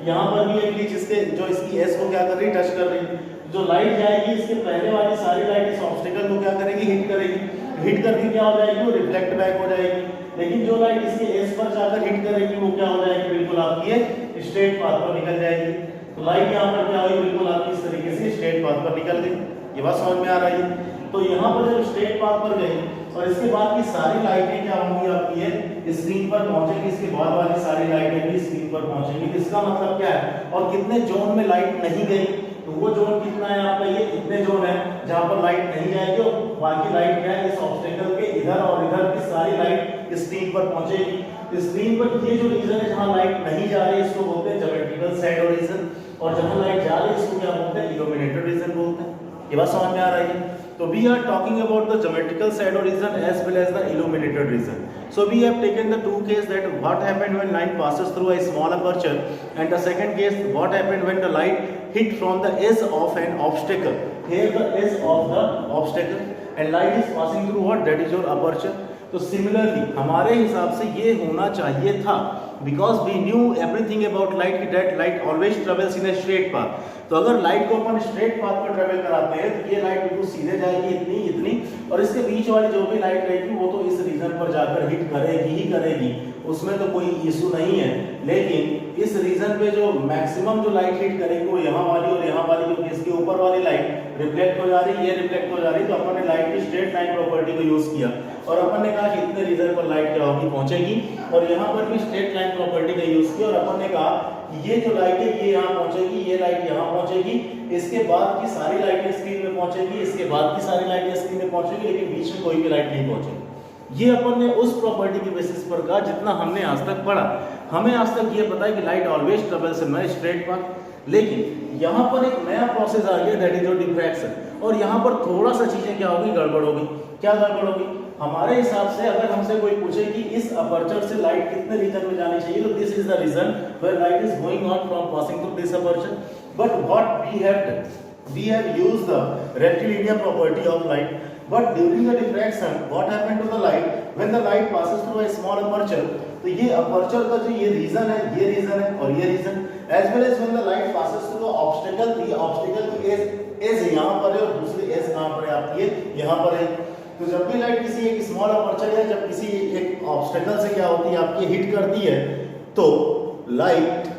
यहाँ पर भी एक रीच इसके जो इसकी एस को क्या कर रही है, टच कर रही है. जो लाइट जाएगी इसके पहले वाली सारी लाइट इस ऑब्स्टेकल को क्या करेगी, हिट करेगी. हिट करके क्या हो जाएगी, वो रिफ्लेक्ट बैक हो जाएगी. लेकिन जो लाइट इसके एस पर जाकर हिट करेगी, वो क्या हो जाएगी, बिल्कुल आपकी स्ट्रेट पाथ पर निकल जाएगी. तो लाइट यहाँ पर क्या हुई, बिल्कुल आपकी इस तरीके से स्ट्रेट पाथ पर निकल गई. ये बात समझ में आ रही है. तो यहाँ पर जब स्ट्रेट पाथ पर गई, और इसके बाद की सारी लाइटें क्या होंगी आपकी है, स्क्रीन पर पहुंचेगी. इसके बाद वाली सारी लाइटें भी स्क्रीन पर पहुंचेंगी. इसका मतलब क्या है, और कितने जोन में लाइट नहीं गई, तो वो जोन कितना है आपका, ये इतने जोन है जहाँ पर लाइट नहीं जाएगी, और बाकी लाइट क्या है, इस ऑब्स्टेकल के इधर और इधर की सारी लाइट स्क्रीन पर पहुंचेगी. स्क्रीन पर ये जो रीजन है जहाँ लाइट नहीं जा रही, इसको बोलते हैं ज्योमेट्रिकल शैडो रीजन. और जहां लाइट जा रही है, इसको क्या बोलते हैं, इल्यूमिनेटेड रीजन बोलते हैं. ये बात समझ में आ रही है. So we are talking about the geometrical shadow region as well as the illuminated region. So we have taken the two cases, that what happened when light passes through a small aperture, and the second case, what happened when the light hit from the edge of an obstacle. Here the edge of the obstacle and light is passing through what, that is your aperture. तो similarly हमारे हिसाब से ये होना चाहिए था, because we knew everything about light की that light always travels in a straight path. तो अगर लाइट को अपन स्ट्रेट पाथ पर ट्रेवल कराते हैं तो ये लाइट बिल्कुल सीधे जाएगी इतनी इतनी, और इसके बीच वाली जो भी लाइट रहेगी वो तो इस रीजन पर जाकर हिट करेगी ही करेगी, उसमें तो कोई इशू नहीं है। लेकिन इस रीजन पे जो मैक्सिमम जो लाइट हिट करेगी वो यहाँ वाली और यहाँ वाली, जो इसके ऊपर वाली लाइट रिफ्लेक्ट हो जा रही, ये रिफ्लेक्ट हो जा रही, तो अपन ने लाइट की स्ट्रेट लाइन प्रॉपर्टी को यूज किया और अपन ने कहा कि इतने रीजन पर लाइट क्या होगी, पहुंचेगी, और यहाँ पर भी स्ट्रेट लाइन प्रॉपर्टी का यूज किया और अपन ने कहा कि ये जो लाइट है ये यहाँ पहुंचेगी, ये लाइट यहाँ पहुंचेगी, इसके बाद की सारी लाइटें स्क्रीन में पहुंचेगी, इसके बाद की सारी लाइटें स्क्रीन में पहुंचेगी, लेकिन बीच में कोई भी लाइट नहीं पहुंचेगी। ये अपन ने उस प्रॉपर्टी के बेसिस पर कहा जितना हमने आज तक पढ़ा। हमें आज तक ये पता है कि light always travels in a straight path, लेकिन यहाँ पर एक नया प्रोसेस आ गया, दैट इज योर डिफ्रैक्शन, और यहाँ पर थोड़ा सा चीजें क्या होगी, गड़बड़ होगी। क्या गड़बड़ होगी? हमारे हिसाब से अगर हमसे कोई पूछे कि इस अपर्चर से लाइट कितने रीजन में जानी चाहिए, तो this is the region where light is going on from passing through this aperture, but what we have done, we have used the rectilinear property of light, but during the diffraction what happened to the light when the light passes through a small aperture, तो ये aperture का जो ये reason है, ये reason है और ये reason, as well as when the light passes through the obstacle, ये obstacle की एज यहाँ पर है और दूसरी एज कहाँ पर है आपकी, यहाँ पर है। तो जब भी लाइट किसी एक स्मॉल अपर्चर या जब किसी एक ऑब्स्टेकल से क्या होती है आपकी हिट करती है, तो लाइट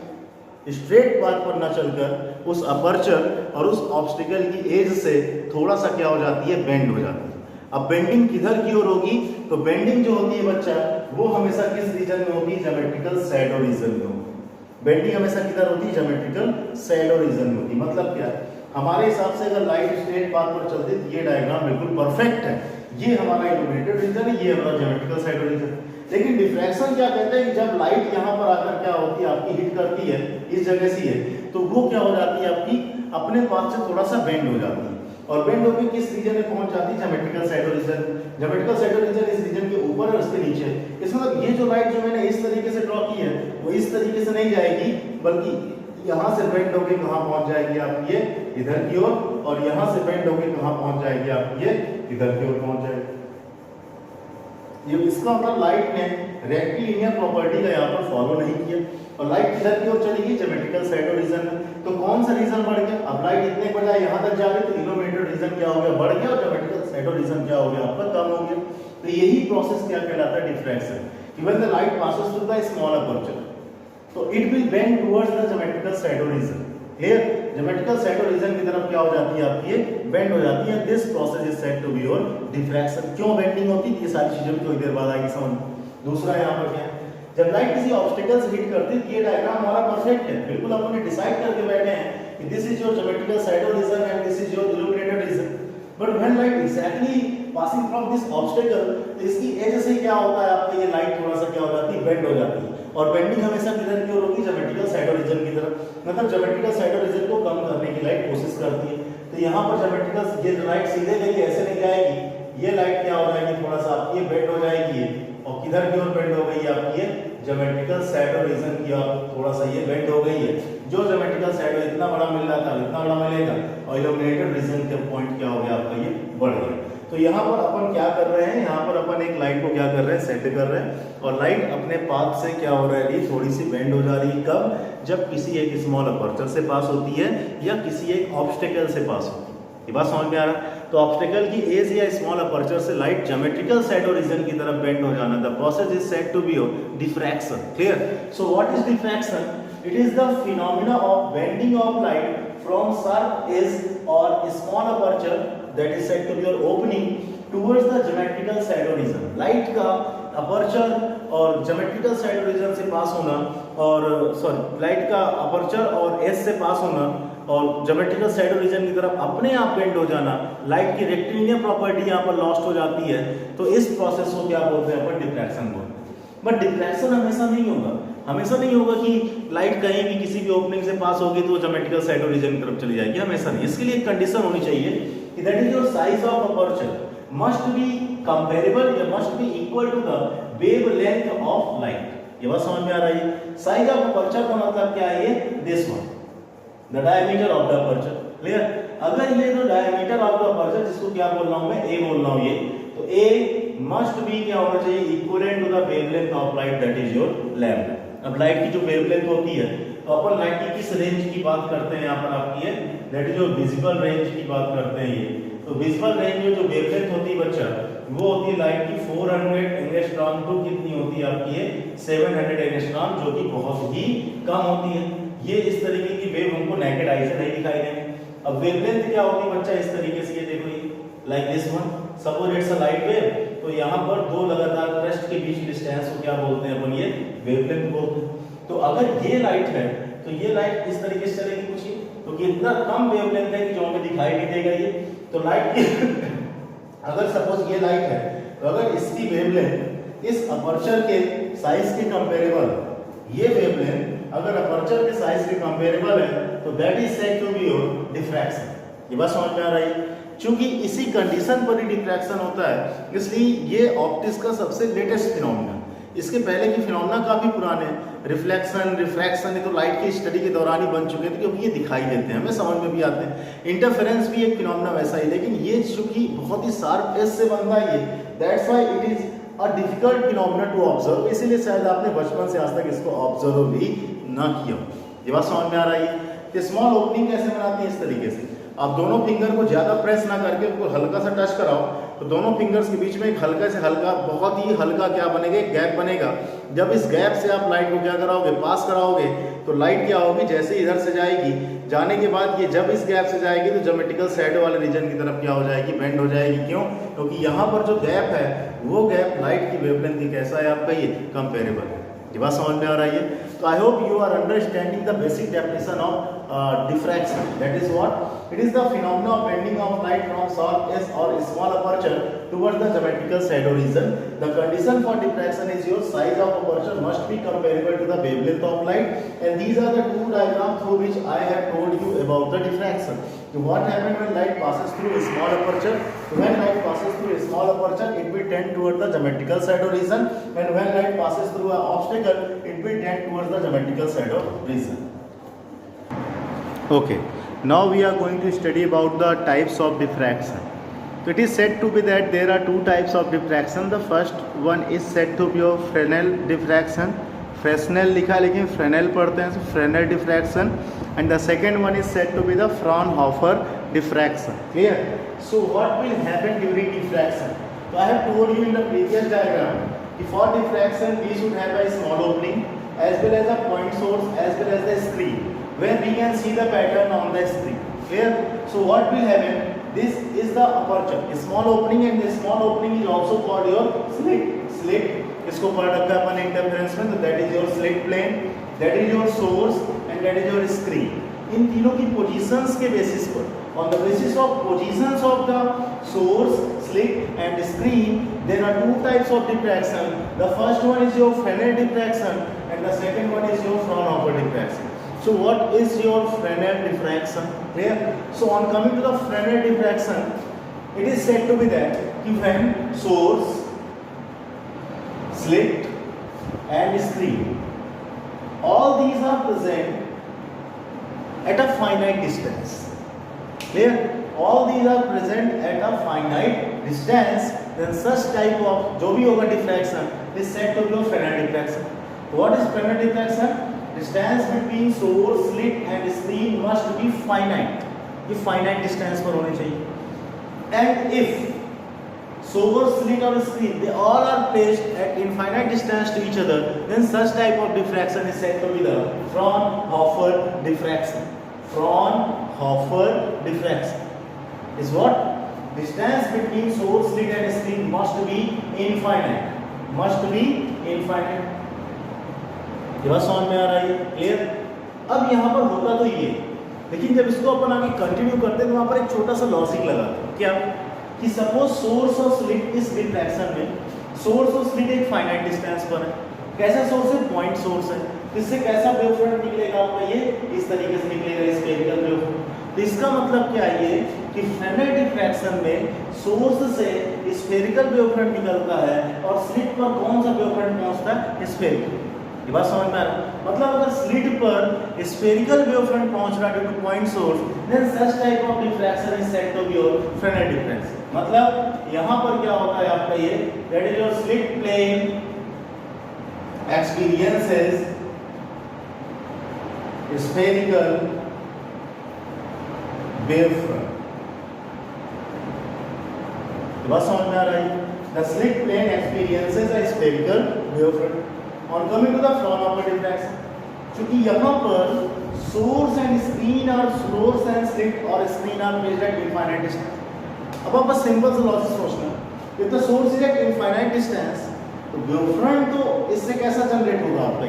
स्ट्रेट पाथ पर न चलकर उस अपर्चर और उस ऑब्स्टिकल की एज से थोड़ा सा क्या हो जाती है, बेंड हो जाती है। अब बेंडिंग किधर की ओर होगी, तो बेंडिंग जो होती है बच्चा वो हमेशा किस रीजन में होती है, ज्योमेट्रिकल शैडो रीजन में होगी। बेंडिंग हमेशा किधर होती है, ज्योमेट्रिकल शैडो रीजन में होती है। मतलब क्या है, हमारे हिसाब से अगर लाइट स्ट्रेट पाथ पर चलती तो ये डायग्राम बिल्कुल परफेक्ट है, ये हमारा इल्यूमिनेटेड रीजन है, ये हमारा ज्योमेट्रिकल शैडो रीजन। लेकिन डिफ्रैक्शन क्या कहते हैं कि जब लाइट यहाँ पर आकर क्या होती है आपकी हिट करती है, इस जगह से है, तो वो क्या हो जाती है आपकी अपने पाथ से थोड़ा सा बेंड हो जाती है, और बेंड होकर किस रीजन में पहुंच जाती है, geometrical shadow reason. Geometrical shadow reason इस रीजन के ऊपर और उसके नीचे। इसका मतलब ये जो लाइट जो मैंने इस तरीके से ड्रॉ की है वो इस तरीके से नहीं जाएगी, बल्कि यहाँ से बेंड होकर कहाँ पहुंच जाएगी आपकी ये इधर की ओर, और यहाँ से बेंड होकर कहाँ पहुंच जाएगी आपकी ये इधर की ओर पहुंच जाएगी। ये इसका मतलब लाइट ने रेक्टिलिनियर प्रॉपर्टी का यहाँ पर फॉलो नहीं किया, और लाइट किधर की ओर चलेगी, ज्योमेट्रिकल शैडो रीजन में। तो कौन सा रीजन बढ़ गया, अब लाइट इतने बजाय यहाँ तक जा रही, तो इल्यूमिनेटेड रीजन क्या हो गया, बढ़ गया, और ज्योमेट्रिकल शैडो रीजन क्या हो गया आपका, कम हो गया। तो यही प्रोसेस क्या कहलाता है, diffraction. When the light passes through the small aperture, तो it will bend towards the geometrical shadow region. Clear, geometrical shadow region की तरफ क्या हो जाती है आपकी, ये बेंड हो जाती है। This process is said to be your diffraction. क्यों बेंडिंग होती है, ये सारी चीजें थोड़ी देर बाद आएगी समझ। दूसरा यहाँ पर क्या है, जब लाइट किसी ऑब्स्टेकल से हिट करती है, ये डायग्राम हमारा परफेक्ट है, बिल्कुल अपन ने डिसाइड करके बैठे हैं कि this is your geometrical shadow region and this is your illuminated region. But when light exactly passing from this obstacle, तो इसकी एज से क्या होता है आपका, ये लाइट थोड़ा सा क्या हो जाती है, बेंड हो जाती है, और बेंडिंग हमेशा किधर की ओर होगी, ज्योमेट्रिकल शैडो रीजन की तरफ। मतलब ज्योमेट्रिकल शैडो रीजन को कम करने की लाइट कोशिश करती है। तो यहाँ पर ज्योमेट्रिकल ये लाइट सीधे गई ऐसे नहीं जाएगी, ये लाइट क्या हो जाएगी, थोड़ा सा आपकी ये बेंड हो जाएगी, और किधर की ओर बेंड हो गई है आपकी ये ज्योमेट्रिकल शैडो रीजन की ओर थोड़ा सा ये बेंड हो गई है। जो ज्योमेट्रिकल शैडो इतना बड़ा मिल रहा था इतना बड़ा मिलेगा, और इल्यूमिनेटेड रीजन के पॉइंट क्या हो गया आपका, ये बढ़ गया। तो यहाँ पर अपन क्या कर रहे हैं, यहाँ पर अपन एक लाइट को क्या कर रहे हैं, सेट कर रहे हैं, और लाइट अपने पाथ से क्या हो रहा है, थोड़ी सी बेंड हो जा रही है। कब, जब किसी एक स्मॉल अपर्चर से पास होती है या किसी एक ऑब्स्टेकल से पास होती है। ये बात समझ में आ रहा है। तो ऑब्स्टेकल की एज या स्मॉल अपर्चर से लाइट ज्योमेट्रिकल शैडो रीजन की तरफ बेंड हो जाना, the process is said to be diffraction. Clear. So what is diffraction? It is the phenomena of bending of light from sharp edge और small aperture that is said to be your opening towards the geometrical shadow region. Light का aperture और geometrical shadow reason से पास होना, और light का aperture और as से पास होना और ज्योमेट्रिकल शैडो रीजन की तरफ अपने आप बेंड हो जाना, लाइट की रेक्टिलिनियर प्रॉपर्टी यहाँ पर लॉस्ट हो जाती है। तो इस प्रोसेस को क्या बोलते हैं अपन, डिफ्रैक्शन बोलते हैं। बट डिफ्रैक्शन हमेशा नहीं होगा, हमेशा नहीं होगा कि लाइट कहीं भी किसी भी ओपनिंग से पास होगी तो ज्योमेट्रिकल साइड रीजन की तरफ चली जाएगी, हमेशा नहीं। इसके लिए एक कंडीशन होनी चाहिए कि that is your size of aperture must be comparable या must be equal to the wavelength of light. ये बात समझ में आ रही है? साइज ऑफ अपर्चर का मतलब क्या है? ये this one, the diameter of the aperture. Clear? अगर ये जो डायमीटर ऑफ द अपर्चर, जिसको क्या बोल रहा हूं मैं, ए बोल रहा हूं, ये तो ए मस्ट बी क्या होना चाहिए? Equivalent to the wavelength of light, that is your lambda. अब लाइट की जो वेवलेंथ होती है तो अपन लाइट की किस रेंज की बात करते हैं यहाँ पर आपकी है, that is your visible range की बात करते हैं ये। तो विजिबल रेंज में जो वेवलेंथ होती है बच्चा, वो होती है लाइट की 400 एंगस्ट्रॉम टू कितनी होती है आपकी है 700 एंगस्ट्रॉम, जो कि बहुत ही कम होती है। ये इस तरीके की वेव हमको नेकेड आई से नहीं दिखाई देंगे। अब वेवलेंथ क्या होती है बच्चा? इस तरीके से, ये देखो, ये like this one, suppose it's a light wave, तो यहाँ पर दो लगातार क्रेस्ट के बीच डिस्टेंस को क्या बोलते हैं अपन? ये वेवलेंथ बोलते हैं। तो अगर ये लाइट है तो ये लाइट इस तरीके से चलेगी कुछ, तो इतना कम वेवलेंथ है कि जो हमें दिखाई नहीं देगा ये। तो लाइट अगर सपोज ये लाइट है तो अगर इसकी वेवलेंथ इस अपर्चर के साइज के कंपेरेबल, ये वेवलेंथ अगर अपर्चर के साइज के कंपेरेबल है तो that is said to be your diffraction. ये बात समझ में आ रही है? क्योंकि इसी कंडीशन पर ही डिफ्रैक्शन होता है, इसलिए ये ऑप्टिक्स का सबसे लेटेस्ट फिनोमेना। इसके पहले की फिनोमेना काफी पुराने, रिफ्लेक्शन, रिफ्रैक्शन, ये तो लाइट की स्टडी के दौरान ही बन चुके थे, क्योंकि ये दिखाई देते हैं, हमें समझ में भी आते हैं। इंटरफेरेंस भी एक फिनोमेना वैसा ही, लेकिन ये चूंकि बहुत ही शार्प एज से बनता है ये, that's why it is a difficult phenomena to observe. इसीलिए शायद आपने बचपन से आज तक इसको ऑब्जर्व भी ना किया। ये बात समझ में आ रही है? स्मॉल ओपनिंग कैसे बनाते हैं? इस तरीके से आप दोनों फिंगर को ज्यादा प्रेस ना करके उनको हल्का सा टच कराओ, तो दोनों फिंगर्स के बीच में एक हल्का से हल्का, बहुत ही हल्का क्या बनेगा? एक गैप बनेगा। जब इस गैप से आप लाइट को क्या कराओगे? पास कराओगे, तो लाइट क्या होगी? जैसे इधर से जाएगी, जाने के बाद ये जब इस गैप से जाएगी तो ज्योमेट्रिकल शैडो वाले रीजन की तरफ क्या हो जाएगी? बेंड हो जाएगी। क्यों? क्योंकि यहाँ पर जो गैप है वो गैप लाइट की वेवलेंथ की कैसा है आपका? ये कंपेरेबल है। ये बात समझ में आ रही है? तो I hope you are understanding the basic definition of diffraction. That is what? It is the phenomena of bending of light from short s or small aperture towards the geometrical shadow region. The condition for diffraction is your size of aperture must be comparable to the wavelength of light, and these are the two diagrams through which I have told you about the diffraction. So what happens when light passes through a small aperture? When light passes through a small aperture, it will tend towards the geometrical shadow region, and when light passes through an obstacle, it will tend towards the geometrical shadow region. Okay, now we are going to study about the types of diffraction. So it is said to be that there are two types of diffraction. The first one is said to be of Fresnel diffraction. Fresnel लिखा लेकिन Fresnel पढ़ते हैं, so Fresnel diffraction. And the second one is said to be the Fraunhofer diffraction. Clear? So what will happen during diffraction? So I have told you in the previous diagram, for diffraction we should have a small opening as well as a point source as well as the screen, where we can see the pattern on the screen. Clear? So what will happen? This is the aperture, a small opening, and this small opening is also called your slit. Slit. इसको पढ़ रखा है अपन interference में, तो that is your slit plane, that is your source, and that is your screen. इन तीनों की positions के basis पर, on the basis of positions of the source, slit, and screen, there are two types of diffraction. The first one is your Fresnel diffraction, and the second one is your Fraunhofer diffraction. So what is your Fresnel diffraction? Clear? So on coming to the Fresnel diffraction, it is said to be that when source, slit, and screen, all these are present at a finite distance. Clear? All these are present at a finite distance, then such type of जो भी होगा diffraction is said to be a Fresnel diffraction. What is Fresnel diffraction? Distance between source, slit and screen must be finite. ये finite distance पर होने चाहिए. And if source, slit और screen they all are placed at infinite distance to each other, then such type of diffraction is said to be the Fraunhofer diffraction. Fraunhofer diffraction is what? Distance between source, slit and screen must be infinite. Must be infinite. ये बात समझ में आ रही है? Clear? अब यहाँ पर होता तो ये, लेकिन जब इसको अपन आगे कंटिन्यू करते हैं तो वहाँ पर एक छोटा सा लॉजिक लगाते हैं। क्या? कि सपोज सोर्स और स्लिट इस डिफ्रैक्शन में, सोर्स और स्लिट एक फाइनाइट डिस्टेंस पर है, कैसा सोर्स है? पॉइंट सोर्स है। इससे कैसा वेव फ्रंट निकलेगा आपका? ये इस तरीके से निकलेगा, स्फेरिकल वेव फ्रंट। तो इसका मतलब क्या है ये कि फ्रेनेट डिफ्रैक्शन में सोर्स से स्फेरिकल वेव फ्रंट निकलता है और स्लिट पर कौन सा वेव फ्रंट पहुंचता है? स्फेरिकल। ये बात समझ में आ रहा है? मतलब अगर स्लिट पर स्फेरिकल वेव फ्रंट पहुंच रहा है due to point source, then such type of diffraction is said to be your Fresnel diffraction. मतलब यहां पर क्या होता है आपका ये, that is your slit plane experiences spherical wave front। तो बात समझ में आ रही है? The slit plane experiences a spherical wave front। On coming to the Fraunhofer diffraction, क्योंकि यहाँ पर source and screen और source and slit और screen are placed at infinite distance। अब आप बस सिंपल सा लॉजिक सोचना, if the source is at infinite distance तो वेव फ्रंट तो इससे कैसा जनरेट होगा आपका?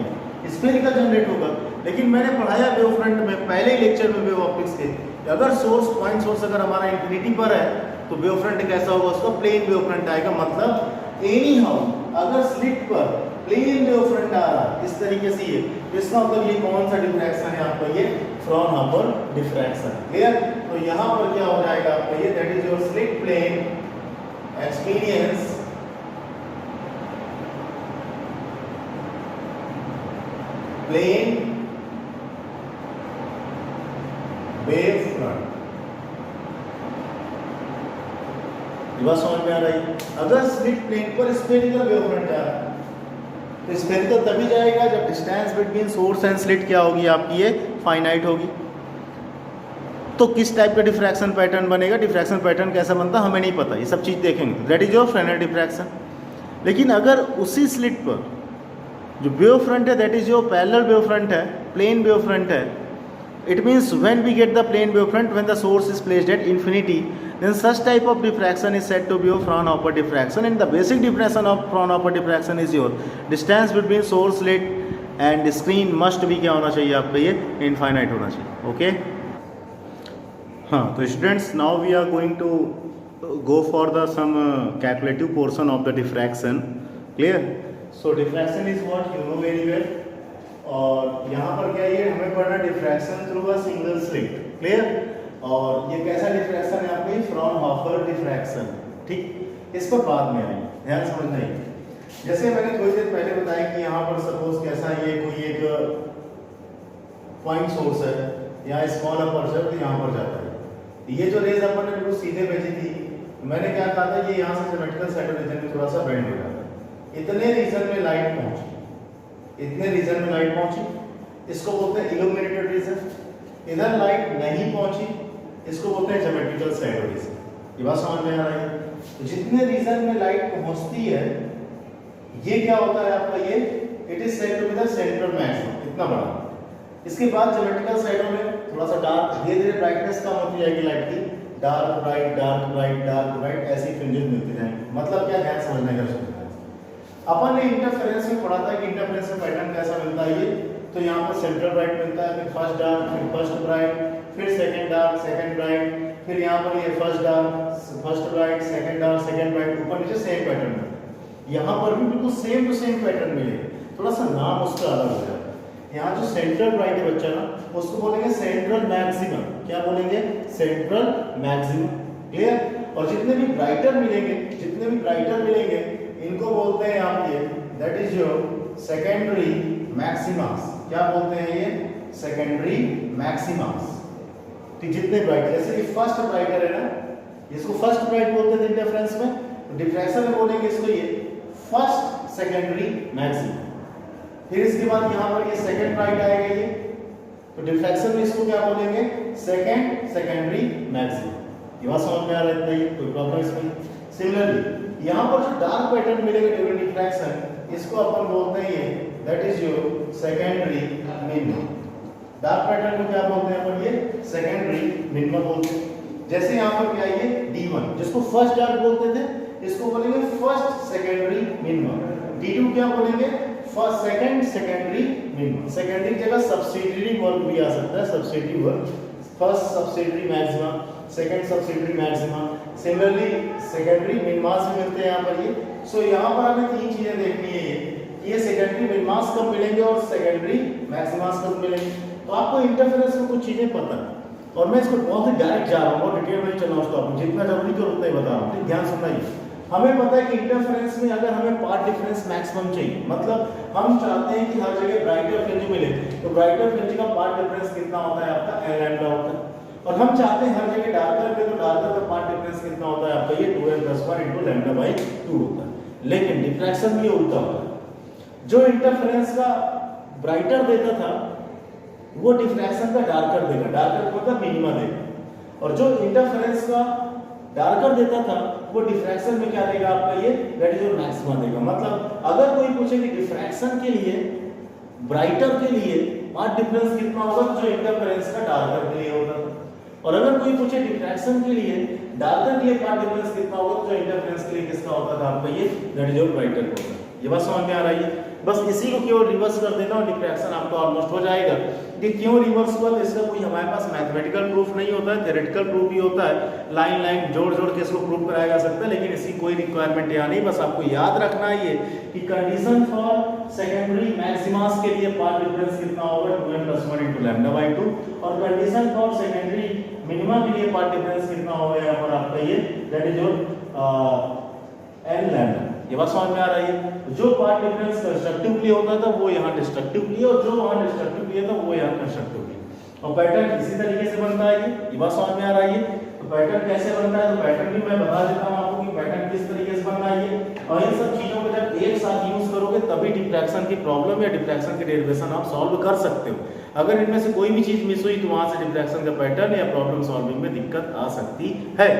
स्फेरिकल जनरेट होगा। लेकिन मैंने पढ़ाया वेव फ्रंट में पहले ही लेक्चर में वेव ऑप्टिक्स के, अगर सोर्स पॉइंट सोर्स अगर हमारा इंफिनिटी पर है तो वेव फ्रंट कैसा होगा? उसका प्लेन वेव फ्रंट आएगा। मतलब एनी हाउ अगर स्लिट पर प्लेन वेव फ्रंट आ रहा है इस तरीके से, ये इसका मतलब ये कौन सा डिफ्रैक्शन है आपका? ये फ्रॉनहोफर डिफ्रैक्शन। क्लियर? तो यहाँ पर क्या हो जाएगा आपका ये, that is your slit plane experience plane wave front. ये बात समझ में आ रही है? अगर स्लिट प्लेन पर स्फेरिकल वेव फ्रंट जा रहा है तो स्फेरिकल तभी जाएगा जब distance between source and slit क्या होगी आपकी? ये फाइनाइट होगी। तो किस टाइप का डिफ्रैक्शन पैटर्न बनेगा? डिफ्रैक्शन पैटर्न कैसा बनता है हमें नहीं पता, ये सब चीज़ देखेंगे। That is your Fresnel diffraction. लेकिन अगर उसी स्लिट पर जो वेव फ्रंट है that is your parallel wave front है, प्लेन वेव फ्रंट है, it means when we get the plane wave front when the source is placed at infinity, then such type of diffraction is said to be your Fraunhofer diffraction, and the basic definition of Fraunhofer diffraction is your distance between source slit and screen must be क्या होना चाहिए आपका? ये infinite होना चाहिए। Okay हाँ, तो students now we are going to go for the some calculative portion of the diffraction। clear? So diffraction is what you know very well। और यहाँ पर क्या ये हमें पढ़ना diffraction through a single slit। clear? और ये कैसा डिफ्रैक्शन है आपकी? Fraunhofer diffraction. ठीक, इस पर बाद में आएंगे, ध्यान समझना है। जैसे मैंने थोड़ी देर पहले बताया कि यहाँ पर सपोज कैसा ये कोई एक पॉइंट सोर्स है, यहाँ स्मॉल अपर्चर तो यहाँ पर जाता है। ये जो रेज अपन ने बिल्कुल सीधे भेजी थी, मैंने क्या कहा था ये यहाँ से ज्योमेट्रिकल साइड रीजन में थोड़ा सा बेंड हो जाता है। इतने रीजन में लाइट पहुंची, इतने रीजन में लाइट पहुंची, इसको बोलते हैं इल्यूमिनेटेड रीजन। इधर लाइट नहीं पहुंची, इसको बोलते हैं ज्योमेट्रिकल साइड रीजन। ये बात समझ में आ रही है? तो जितने रीजन में लाइट पहुंचती है ये क्या होता है आपका? ये it is said to be the central maximum, इतना बड़ा। इसके बाद ज्योमेट्रिकल साइडों में थोड़ा सा डार्क, धीरे धीरे ब्राइटनेस कम होती जाएगी लाइट की, dark bright dark bright dark bright ऐसी फ्रिंजेस मिलती जाएंगी। मतलब क्या? ध्यान समझने का सुनना है। अपन ने इंटरफेरेंस में पढ़ा था कि इंटरफेरेंस में पैटर्न कैसा मिलता है ये, तो यहाँ पर सेंट्रल ब्राइट मिलता है, फिर फर्स्ट डार्क, फिर फर्स्ट ब्राइट, फिर सेकंड डार्क, सेकंड ब्राइट, फिर यहाँ पर ये first dark, first bright, second dark, second bright, ऊपर नीचे सेम पैटर्न है। यहाँ पर भी बिल्कुल सेम टू सेम पैटर्न मिलेगा, थोड़ा सा नाम उसका अलग हो जाता है। यहाँ जो सेंट्रल ब्राइट है बच्चा ना, उसको बोलेंगे सेंट्रल मैक्सिमम। क्या बोलेंगे? Central maximum. क्लियर? और जितने भी ब्राइटर मिलेंगे, जितने भी ब्राइटर मिलेंगे इनको बोलते हैं आप ये, that is your secondary Maximus. क्या बोलते हैं ये? Secondary Maximus. ठीक, जितने ब्राइट, जैसे कि फर्स्ट ब्राइटर है ना, इसको फर्स्ट ब्राइट बोलते थे इंटरफेरेंस में, तो डिफ्रैक्शन में बोलेंगे इसको ये फर्स्ट सेकेंडरी मैक्सिमम। फिर इसके बाद यहाँ पर ये सेकंड ब्राइट आएगा ये, तो डिफ्रैक्शन में इसको क्या बोलेंगे? Second secondary maximum. ये बात समझ में आ रहा है? कोई प्रॉब्लम इसमें? सिमिलरली यहाँ पर जो डार्क पैटर्न मिलेगा ड्यूरिंग डिफ्रैक्शन, इसको अपन बोलते हैं ये, that is your secondary minimum. Dark pattern को क्या बोलते हैं अपन? ये सेकेंडरी मिनिमम बोलते हैं। जैसे यहाँ पर क्या है ये D1, जिसको फर्स्ट डार्क बोलते थे, इसको बोलेंगे फर्स्ट सेकेंडरी मिनिमम। D2 क्या बोलेंगे? First second secondary minimum. Secondary की जगह सब्सिडियरी वर्ब भी आ सकता है, subsidiary verb. First subsidiary maximum, second subsidiary maximum, similarly secondary मिनिमास भी मिलते हैं यहाँ पर ये। सो यहाँ पर हमें तीन चीजें देखनी है ये, कि ये सेकेंडरी मिनिमास कब मिलेंगे और सेकेंडरी मैक्सिमास कब मिलेंगे। तो आपको इंटरफेरेंस में कुछ चीजें पता है और मैं इसको बहुत ही डायरेक्ट जा रहा हूँ, बहुत डिटेल में नहीं चल रहा हूँ, उसको आपको जितना जरूरी जो उतना ही बता रहा हूँ, ठीक ध्यान सुनना ही। हमें पता है कि इंटरफेरेंस में अगर हमें पाथ डिफरेंस मैक्सिमम चाहिए, मतलब हम चाहते हैं कि हर जगह ब्राइटर फ्रिंज मिले, तो ब्राइटर फ्रिंज का पाथ डिफरेंस कितना होता है आपका n लैम्डा होता है, और हम चाहते हैं हर जगह डार्कर पे, तो डार्कर का पाथ डिफरेंस कितना होता है आपका ये 2n+1 * λ/2 होता है। लेकिन डिफ्रैक्शन में ये उल्टा होता है, जो इंटरफेरेंस का ब्राइटर देता था वो डिफ्रैक्शन का डार्कर देगा, डार्कर मतलब मिनिमा देगा, और जो इंटरफेरेंस का डार्कर देता था वो डिफ्रैक्शन में क्या देगा आपका ये दैट इज योर मैक्सिमा देगा। मतलब अगर कोई पूछे कि डिफ्रैक्शन के लिए ब्राइटर के लिए पाथ डिफरेंस कितना होगा, तो जो इंटरफेरेंस का डार्कर के लिए होगा, और अगर कोई पूछे डिफ्रैक्शन के लिए डार्कर के लिए पाथ डिफरेंस कितना होगा, तो जो इंटरफेरेंस के लिए किसका होता था आपका ये दैट इज योर ब्राइटर होगा। ये बात समझ में आ रही है? बस इसी को केवल रिवर्स कर देना और डिफ्रैक्शन आपका ऑलमोस्ट हो जाएगा। कि क्यों रिवर्स हुआ, तो इसका कोई हमारे पास मैथमेटिकल प्रूफ नहीं होता है, थ्योरेटिकल प्रूफ भी होता है, लाइन लाइन जोड़ जोड़ के इसको प्रूफ कराया जा सकता है, लेकिन इसकी कोई रिक्वायरमेंट यहाँ नहीं। बस आपको याद रखना है ये कि कंडीशन फॉर सेकेंडरी मैक्सिमास के लिए पाथ डिफरेंस कितना होगा 2n+1 * λ/2, और कंडीशन फॉर सेकेंडरी मिनिमा के लिए पाथ डिफरेंस कितना होगा यहाँ पर आपका ये that is your n lambda. ये बात समझ में आ रही है? जो पाथ डिफरेंस कंस्ट्रक्टिवली होता था वो यहाँ डिस्ट्रक्टिवली, और जो वहाँ डिस्ट्रक्टिवली है तो वो यहाँ कंस्ट्रक्टिवली, और पैटर्न इसी तरीके से बनता है। ये बात समझ में आ रही है? तो पैटर्न कैसे बनता है, तो पैटर्न भी मैं बता देता हूँ आपको कि पैटर्न किस तरीके से बनना है, और इन सब चीजों को जब एक साथ यूज करोगे तभी डिफ्रैक्शन की प्रॉब्लम या डिफ्रैक्शन की डेरिवेशन आप सॉल्व कर सकते हो। अगर इनमें से कोई भी चीज मिस हुई तो वहां से डिफ्रैक्शन का पैटर्न या प्रॉब्लम सॉल्विंग में दिक्कत आ सकती है।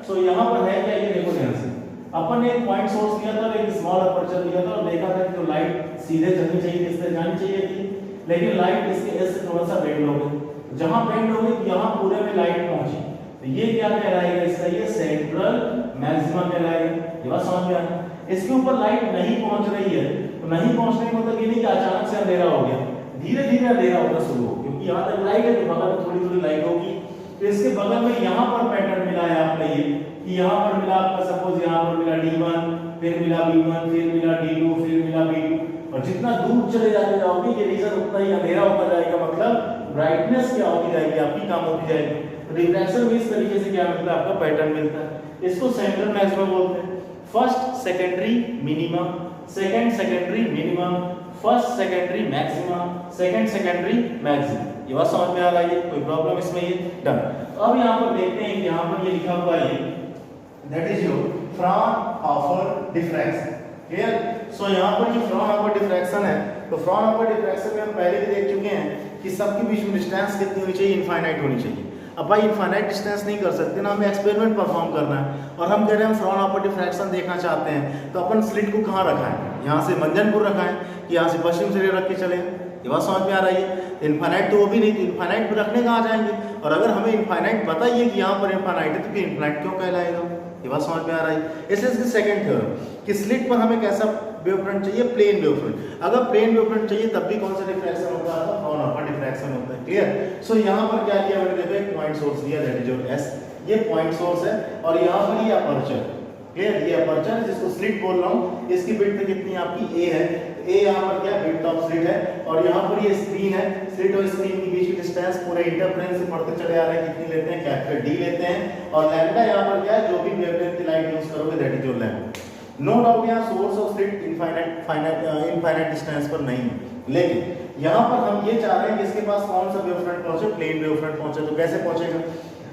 सो यहाँ पर है क्या, ये देखो ध्यान से, अपन ने एक पॉइंट सोर्स लिया था, एक स्मॉल अपर्चर लिया था, और देखा था कि तो लाइट सीधे चलनी चाहिए, इस तरह जानी चाहिए थी, लेकिन लाइट इसके एस से थोड़ा सा बेंड हो गई, जहां बेंड हो गई यहाँ पूरे में लाइट पहुंची, तो ये क्या कहलाएगा इसका, ये सेंट्रल मैक्सिमा कहलाएगा। ये बात समझ में आ? इसके ऊपर लाइट नहीं पहुंच रही है, तो नहीं पहुंचने का मतलब ये नहीं कि अचानक से अंधेरा हो गया, धीरे धीरे अंधेरा होना शुरू हो, क्योंकि यहाँ तक लाइट है तो बगल में थोड़ी थोड़ी लाइट होगी, तो इसके बगल में यहाँ पर पैटर्न मिला है आपका ये कि यहाँ पर मिला आपका सपोज यहाँ पर मिला D1, फिर मिला B1, फिर मिला D2, फिर मिला B2, और जितना दूर चले जाते जाओगे ये रीजन उतना ही अंधेरा होता जाएगा, मतलब ब्राइटनेस क्या होती जाएगी आपकी, कम होती जाएगी। तो रिफ्रैक्शन में इस तरीके से क्या मिलता है आपका पैटर्न मिलता है। इसको सेंट्रल मैक्सिमा बोलते हैं। First secondary minimum, second secondary minimum, first secondary maxima, second secondary maximum. ये बात समझ में आ रही है? कोई प्रॉब्लम इसमें? ये डन। अब यहाँ पर देखते हैं कि यहाँ पर ये लिखा हुआ है that is your Fraunhofer diffraction. Clear? So यहाँ पर जो फ्रॉनहोफर डिफ्रैक्शन है, तो फ्रॉनहोफर डिफ्रैक्शन में हम पहले भी देख चुके हैं कि सबके बीच में डिस्टेंस कितनी होनी चाहिए, इनफाइनाइट होनी चाहिए। अब भाई इनफाइनाइट डिस्टेंस नहीं कर सकते ना, हमें एक्सपेरिमेंट परफॉर्म करना है और हम कह रहे हैं हम फ्रॉनहोफर डिफ्रैक्शन देखना चाहते हैं, तो अपन स्लिट को कहाँ रखा है, यहाँ से मंजनपुर रखा है कि यहाँ से पश्चिम से रख के चले। ये बात समझ में आ रही है? इनफाइनाइट तो वो भी नहीं, तो इनफाइनाइट भी रखने कहाँ जाएंगे, और अगर हमें इनफाइनाइट पता ही है कि यहाँ पर इनफाइनाइट है तो फिर इनफाइनाइट क्यों कहलाएगा? ये बात समझ में आ रही है? इसलिए इसकी सेकंड थ्योरम कि स्लिट पर हमें कैसा वेव फ्रंट चाहिए, प्लेन वेव फ्रंट। अगर प्लेन वेव फ्रंट चाहिए तब भी कौन सा डिफ्रैक्शन होता है, फ्रॉनहोफर डिफ्रैक्शन होता है। क्लियर? सो यहाँ पर क्या किया मैंने, देखो एक पॉइंट सोर्स लिया दैट इज योर एस, ये पॉइंट सोर्स है, और यहाँ पर ये अपर्चर। क्लियर? ये अपर्चर है जिसको स्लिट बोल रहा हूँ, इसकी विड्थ कितनी आपकी ए है, ए यहाँ पर क्या विड्थ ऑफ स्लिट है, और यहाँ पर ये स्क्रीन है, स्लिट और स्क्रीन के बीच की डिस्टेंस पूरे इंटरफेरेंस से पढ़ते चले आ रहे हैं, कितनी लेते हैं, कैपिटल डी लेते हैं, और लैम्डा यहाँ पर क्या है, जो भी वेवलेंथ की लाइट यूज करोगे that is your lambda. No doubt यहाँ source of slit infinite distance पर नहीं है, लेकिन यहाँ पर हम ये चाह रहे हैं कि इसके पास कौन सा वेव फ्रंट पहुंचे, प्लेन वेव फ्रंट पहुंचे। तो कैसे पहुंचेगा?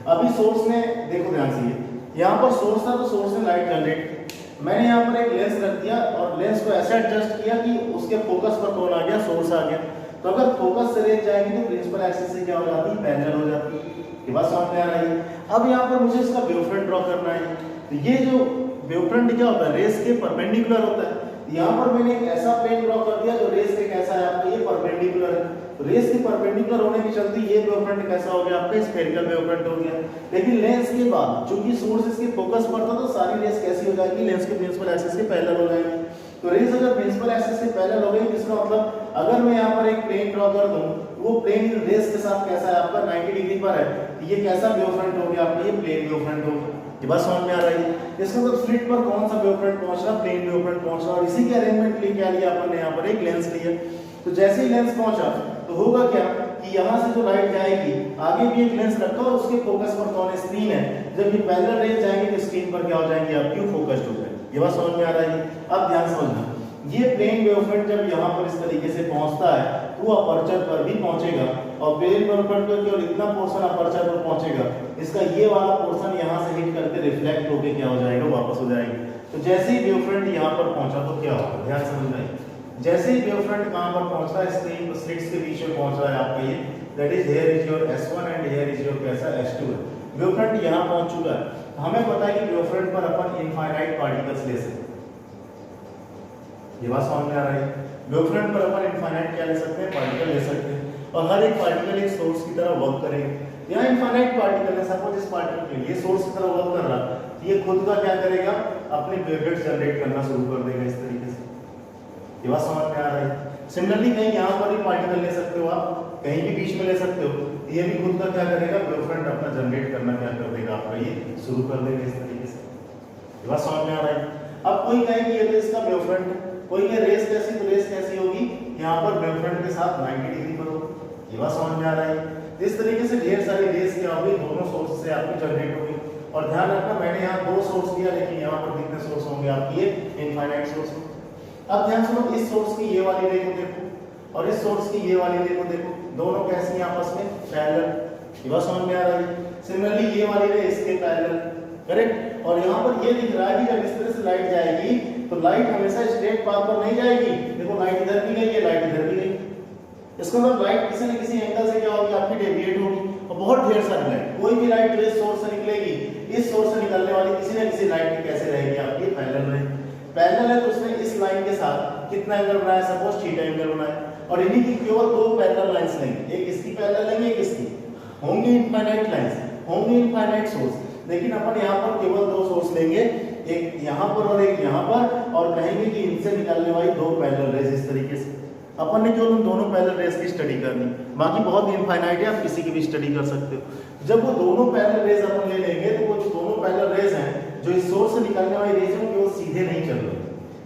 अभी सोर्स ने, देखो ध्यान से, यहाँ पर सोर्स था तो सोर्स ने लाइट जनरेट, मैंने यहाँ पर एक लेंस रख दिया और लेंस को ऐसे एडजस्ट किया कि उसके फोकस पर कौन आ गया, सोर्स आ गया। तो अगर फोकस से रेंज जाएगी तो प्रिंसिपल एक्सिस से क्या हो जाती है, पैरेलल हो जाती है। ये बात समझ में आ रही है? अब यहाँ पर मुझे इसका वेव फ्रंट ड्रॉ करना है, तो ये जो वेव फ्रंट क्या होता है, रेस के परपेंडिकुलर होता है। यहाँ पर मैंने एक ऐसा प्लेन ड्रॉ कर दिया जो रेस के कैसा है आपका, ये परपेंडिकुलर है, तो रेस के परपेंडिकुलर होने के चलते ये वेव फ्रंट कैसा हो गया आपका, स्फेरिकल वेव फ्रंट हो गया। लेकिन लेंस के बाद चूंकि सोर्स इसके फोकस पर था तो सारी रेस कैसी हो जाएगी, लेंस के प्रिंसिपल एक्सिस के पैरेलल हो जाएगी। तो रेस अगर प्रिंसिपल एक्सिस से पैरेलल हो गई, इसका मतलब अगर मैं यहाँ पर एक प्लेन ड्रॉ कर दूं, तो वो प्लेन इन रेस के साथ कैसा है आपका 90 डिग्री पर है, तो ये कैसा वेव फ्रंट हो गया आपका, ये प्लेन वेव फ्रंट हो गया। ये बात समझ में आ रही है। इसका मतलब स्लिट पर कौन सा वेव फ्रंट पहुंच रहा, प्लेन वेव फ्रंट पहुंच रहा, और इसी के अरेंजमेंट के लिए क्या लिया अपन ने यहाँ पर एक लेंस लिया। तो जैसे ही लेंस पहुंचा तो होगा क्या कि यहाँ से जो लाइट जाएगी आगे भी एक लेंस रखा और उसके फोकस पर कौन है, स्क्रीन है। जब ये पैरेलल रेज जाएंगे तो स्क्रीन पर क्या हो जाएंगे आपकी, फोकस्ड हो जाएंगे। ये बात समझ में आ रही है। अब ध्यान समझना, ये प्लेन वेव फ्रंट जब यहाँ पर इस तरीके से पहुंचता है तो वो अपर्चर पर भी पहुंचेगा, और प्लेन वेव फ्रंट पर केवल इतना पोर्शन अपर्चर पर पहुंचेगा, इसका ये वाला पोर्शन यहाँ से हिट करके रिफ्लेक्ट होके क्या हो जाएगा, वापस हो जाएगा। तो जैसे ही वेव फ्रंट यहाँ पर पहुंचा तो क्या होगा, ध्यान समझना है। जैसे ही वेव फ्रंट कहां पर पहुंच रहा है, स्क्रीन स्लिट्स के बीच में पहुंच रहा है आपका ये, that is here is your S1 and here is your कैसा S2 है। वेव फ्रंट यहां पहुंच चुका है, हमें पता है कि वेव फ्रंट पर अपन इनफाइनाइट पार्टिकल्स ले सकते हैं। ये बात समझ में आ रही है। वेव फ्रंट पर अपन इनफाइनाइट क्या ले सकते हैं, पार्टिकल ले सकते हैं, और हर एक पार्टिकल एक सोर्स की तरह वर्क करेगा। यहाँ इनफाइनाइट पार्टिकल है, सपोज इस पार्टिकल ये सोर्स की तरह वर्क कर रहा है, ये खुद का क्या करेगा, अपने वेवलेट्स जनरेट करना शुरू कर देगा इस तरीके से। ये बात समझ में आ रही है। सिमिलरली कहीं यहाँ पर भी पार्टिकल ले सकते हो आप, कहीं भी बीच में ले सकते हो, ये भी खुद का क्या करेगा, वेव फ्रंट अपना जनरेट करना क्या कर देगा आपका, ये शुरू कर देगा इस तरीके से। ये बात समझ में आ रही है। अब कोई कहे कि ये तो इसका वेव फ्रंट है, कोई ये रेस कैसी, तो रेस कैसी होगी, यहाँ पर वेव फ्रंट के साथ 90 डिग्री पर होगी। ये बात समझ में आ रही है। इस तरीके से ढेर सारी रेस क्या होगी, दोनों सोर्स से आपकी जनरेट होगी। और ध्यान रखना, मैंने यहाँ 2 सोर्स दिया, लेकिन यहाँ पर कितने सोर्स होंगे आपकी, ये इनफाइनाइट सोर्स। अब ध्यान सुनो, इस सोर्स की ये वाली रे को देखो और इस सोर्स की ये वाली रे को देखो, दोनों कैसी हैं आपस में, पैरेलल। ये बात समझ में आ रही है। सिमिलरली ये वाली रे इसके पैरेलल, करेक्ट। और यहाँ पर ये दिख रहा है कि जब इस तरह से लाइट जाएगी तो लाइट हमेशा स्ट्रेट पाथ पर नहीं जाएगी। देखो लाइट इधर भी गई है, लाइट इधर भी गई, इसका मतलब लाइट किसी न किसी एंगल से क्या होगी आपकी, डेविएट होगी। और बहुत ढेर सारी लाइट, कोई भी लाइट जो इस सोर्स से निकलेगी, इस सोर्स से निकलने वाली किसी न किसी लाइट की कैसे रहेगी आपकी, पैरेलल रहेगी। पैरेलल है तो उसने इस लाइन के साथ कितना एंगल बनाया, सपोज थीटा एंगल बनाया, और इन्हीं की केवल 2 पैरेलल लाइंस लेंगे, एक इसकी पैरेलल लेंगे, एक इसकी, होंगी इनफाइनाइट लाइंस, होंगी इनफाइनाइट सोर्स। लेकिन अपन यहाँ पर केवल 2 सोर्स लेंगे, एक यहाँ पर और एक यहाँ पर, और कहेंगे कि इनसे निकलने वाली 2 पैरेलल रेज इस तरीके से। अपन ने केवल उन दोनों पैरेलल रेज की स्टडी करनी, बाकी बहुत इनफाइनाइट है, आप किसी की भी स्टडी कर सकते हो। जब वो दोनों पैरेलल रेज अपन ले लेंगे तो वो जो दोनों पैरेलल रेज हैं, जो इस सोर्स से निकलने वाली रेज है, केवल सीधे नहीं चल रही,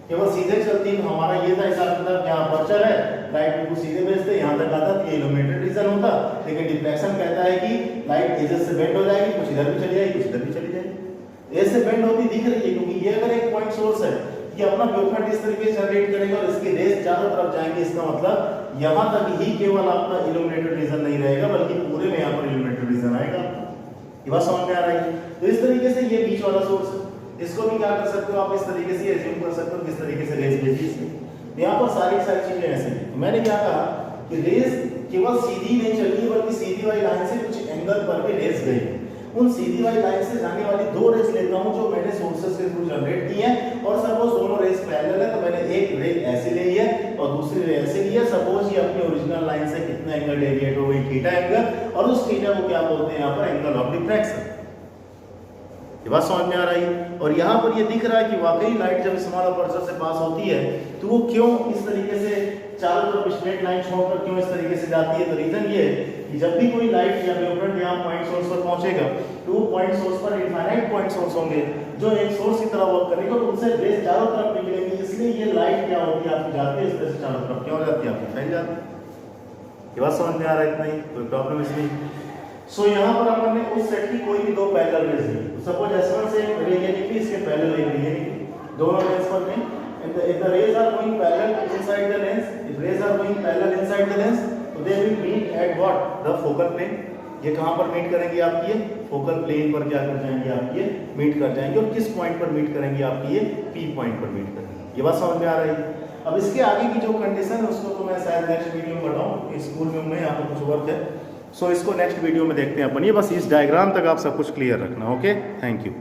केवल सीधे चलती है। हमारा ये था हिसाब किताब, यहाँ अपर्चर है, लाइट बिल्कुल सीधे भेजते, यहाँ तक आता तो ये इल्यूमिनेटेड रीजन होता, लेकिन डिफ्लेक्शन कहता है कि लाइट एजेस से बेंड हो जाएगी, कुछ इधर भी चली जाएगी, कुछ इधर भी चली जाएगी। ऐसे बेंड होती दिख रही है, क्योंकि ये अगर एक पॉइंट सोर्स है, ये अपना वेव फ्रंट इस तरीके से जनरेट करेगा और इसके रेज चारों तरफ जाएंगे। इसका मतलब यहाँ तक ही केवल आपका इल्यूमिनेटेड रीजन नहीं रहेगा, बल्कि पूरे में यहाँ पर इल्यूमिनेटेड रीजन आएगा। ये बात समझ में आ रही है। तो इस तरीके से ये बीच वाला सोर्स है, इसको भी क्या कर सकते हो आप, इस तरीके से एज्यूम कर सकते हो किस तरीके से रेज भेजी इसमें। यहाँ पर सारी चीजें ऐसे हैं। तो मैंने क्या कहा कि रेज केवल सीधी नहीं चली, बल्कि सीधी वाली लाइन से कुछ एंगल पर भी रेज गई। उन सीधी वाली लाइन से जाने वाली 2 रेज लेता हूं जो मैंने सोर्सेस के थ्रू जनरेट की हैं, और सपोज दोनों रेज पैरेलल है तो मैंने एक रे ऐसे ले लिया और दूसरी रे ऐसे लिया। सपोज ये अपनी ओरिजिनल लाइन से कितना एंगल डेविएट हो गई, थीटा एंगल, और उस थीटा को क्या बोलते हैं यहाँ पर, एंगल ऑफ डिफ्रैक्शन। ये बात समझ में आ रही है। और यहाँ पर ये दिख रहा है कि वाकई लाइट जब स्मॉल अपर्चर से पास होती है तो वो क्यों इस तरीके से चारों तरफ स्ट्रेट लाइन छोड़कर क्यों इस तरीके से जाती है। तो रीजन ये है कि जब भी कोई लाइट या वेव फ्रंट यहाँ पॉइंट सोर्स पर पहुंचेगा तो वो पॉइंट सोर्स पर इनफाइनाइट पॉइंट सोर्स होंगे जो एक सोर्स की तरह वर्क करेंगे, तो उनसे रेज चारों तरफ निकलेंगे। इसलिए ये लाइट क्या होती है आपकी जाती है इस तरह से चारों तरफ, क्यों जाती है आपकी, फैल जाती है। ये बात समझ में आ रहा है, इतना ही, कोई प्रॉब्लम इसमें। सो यहाँ पर अपन ने उस सेट की कोई भी 2 पैरेलल रेज ली, सपोज S1 से रे ये निकली, इसके पैरेलल रे ये निकली, दोनों लेंस पर नहीं। if the rays are going parallel inside the lens, if rays are going parallel inside the lens, so they will meet at what, the focal plane। ये कहाँ पर मीट करेंगे आपकी, ये फोकल प्लेन पर क्या कर जाएंगे आपकी, ये मीट कर जाएंगे। और किस पॉइंट पर मीट करेंगे आपकी, ये P पॉइंट पर मीट करेंगे। ये बात समझ में आ रही है। अब इसके आगे की जो कंडीशन है उसको तो मैं शायद नेक्स्ट वीडियो में बताऊँ, स्कूल में मैं यहाँ पर कुछ वर्क है, सो इसको नेक्स्ट वीडियो में देखते हैं अपन। ये बस इस डायग्राम तक आप सब कुछ क्लियर रखना। Okay, thank you.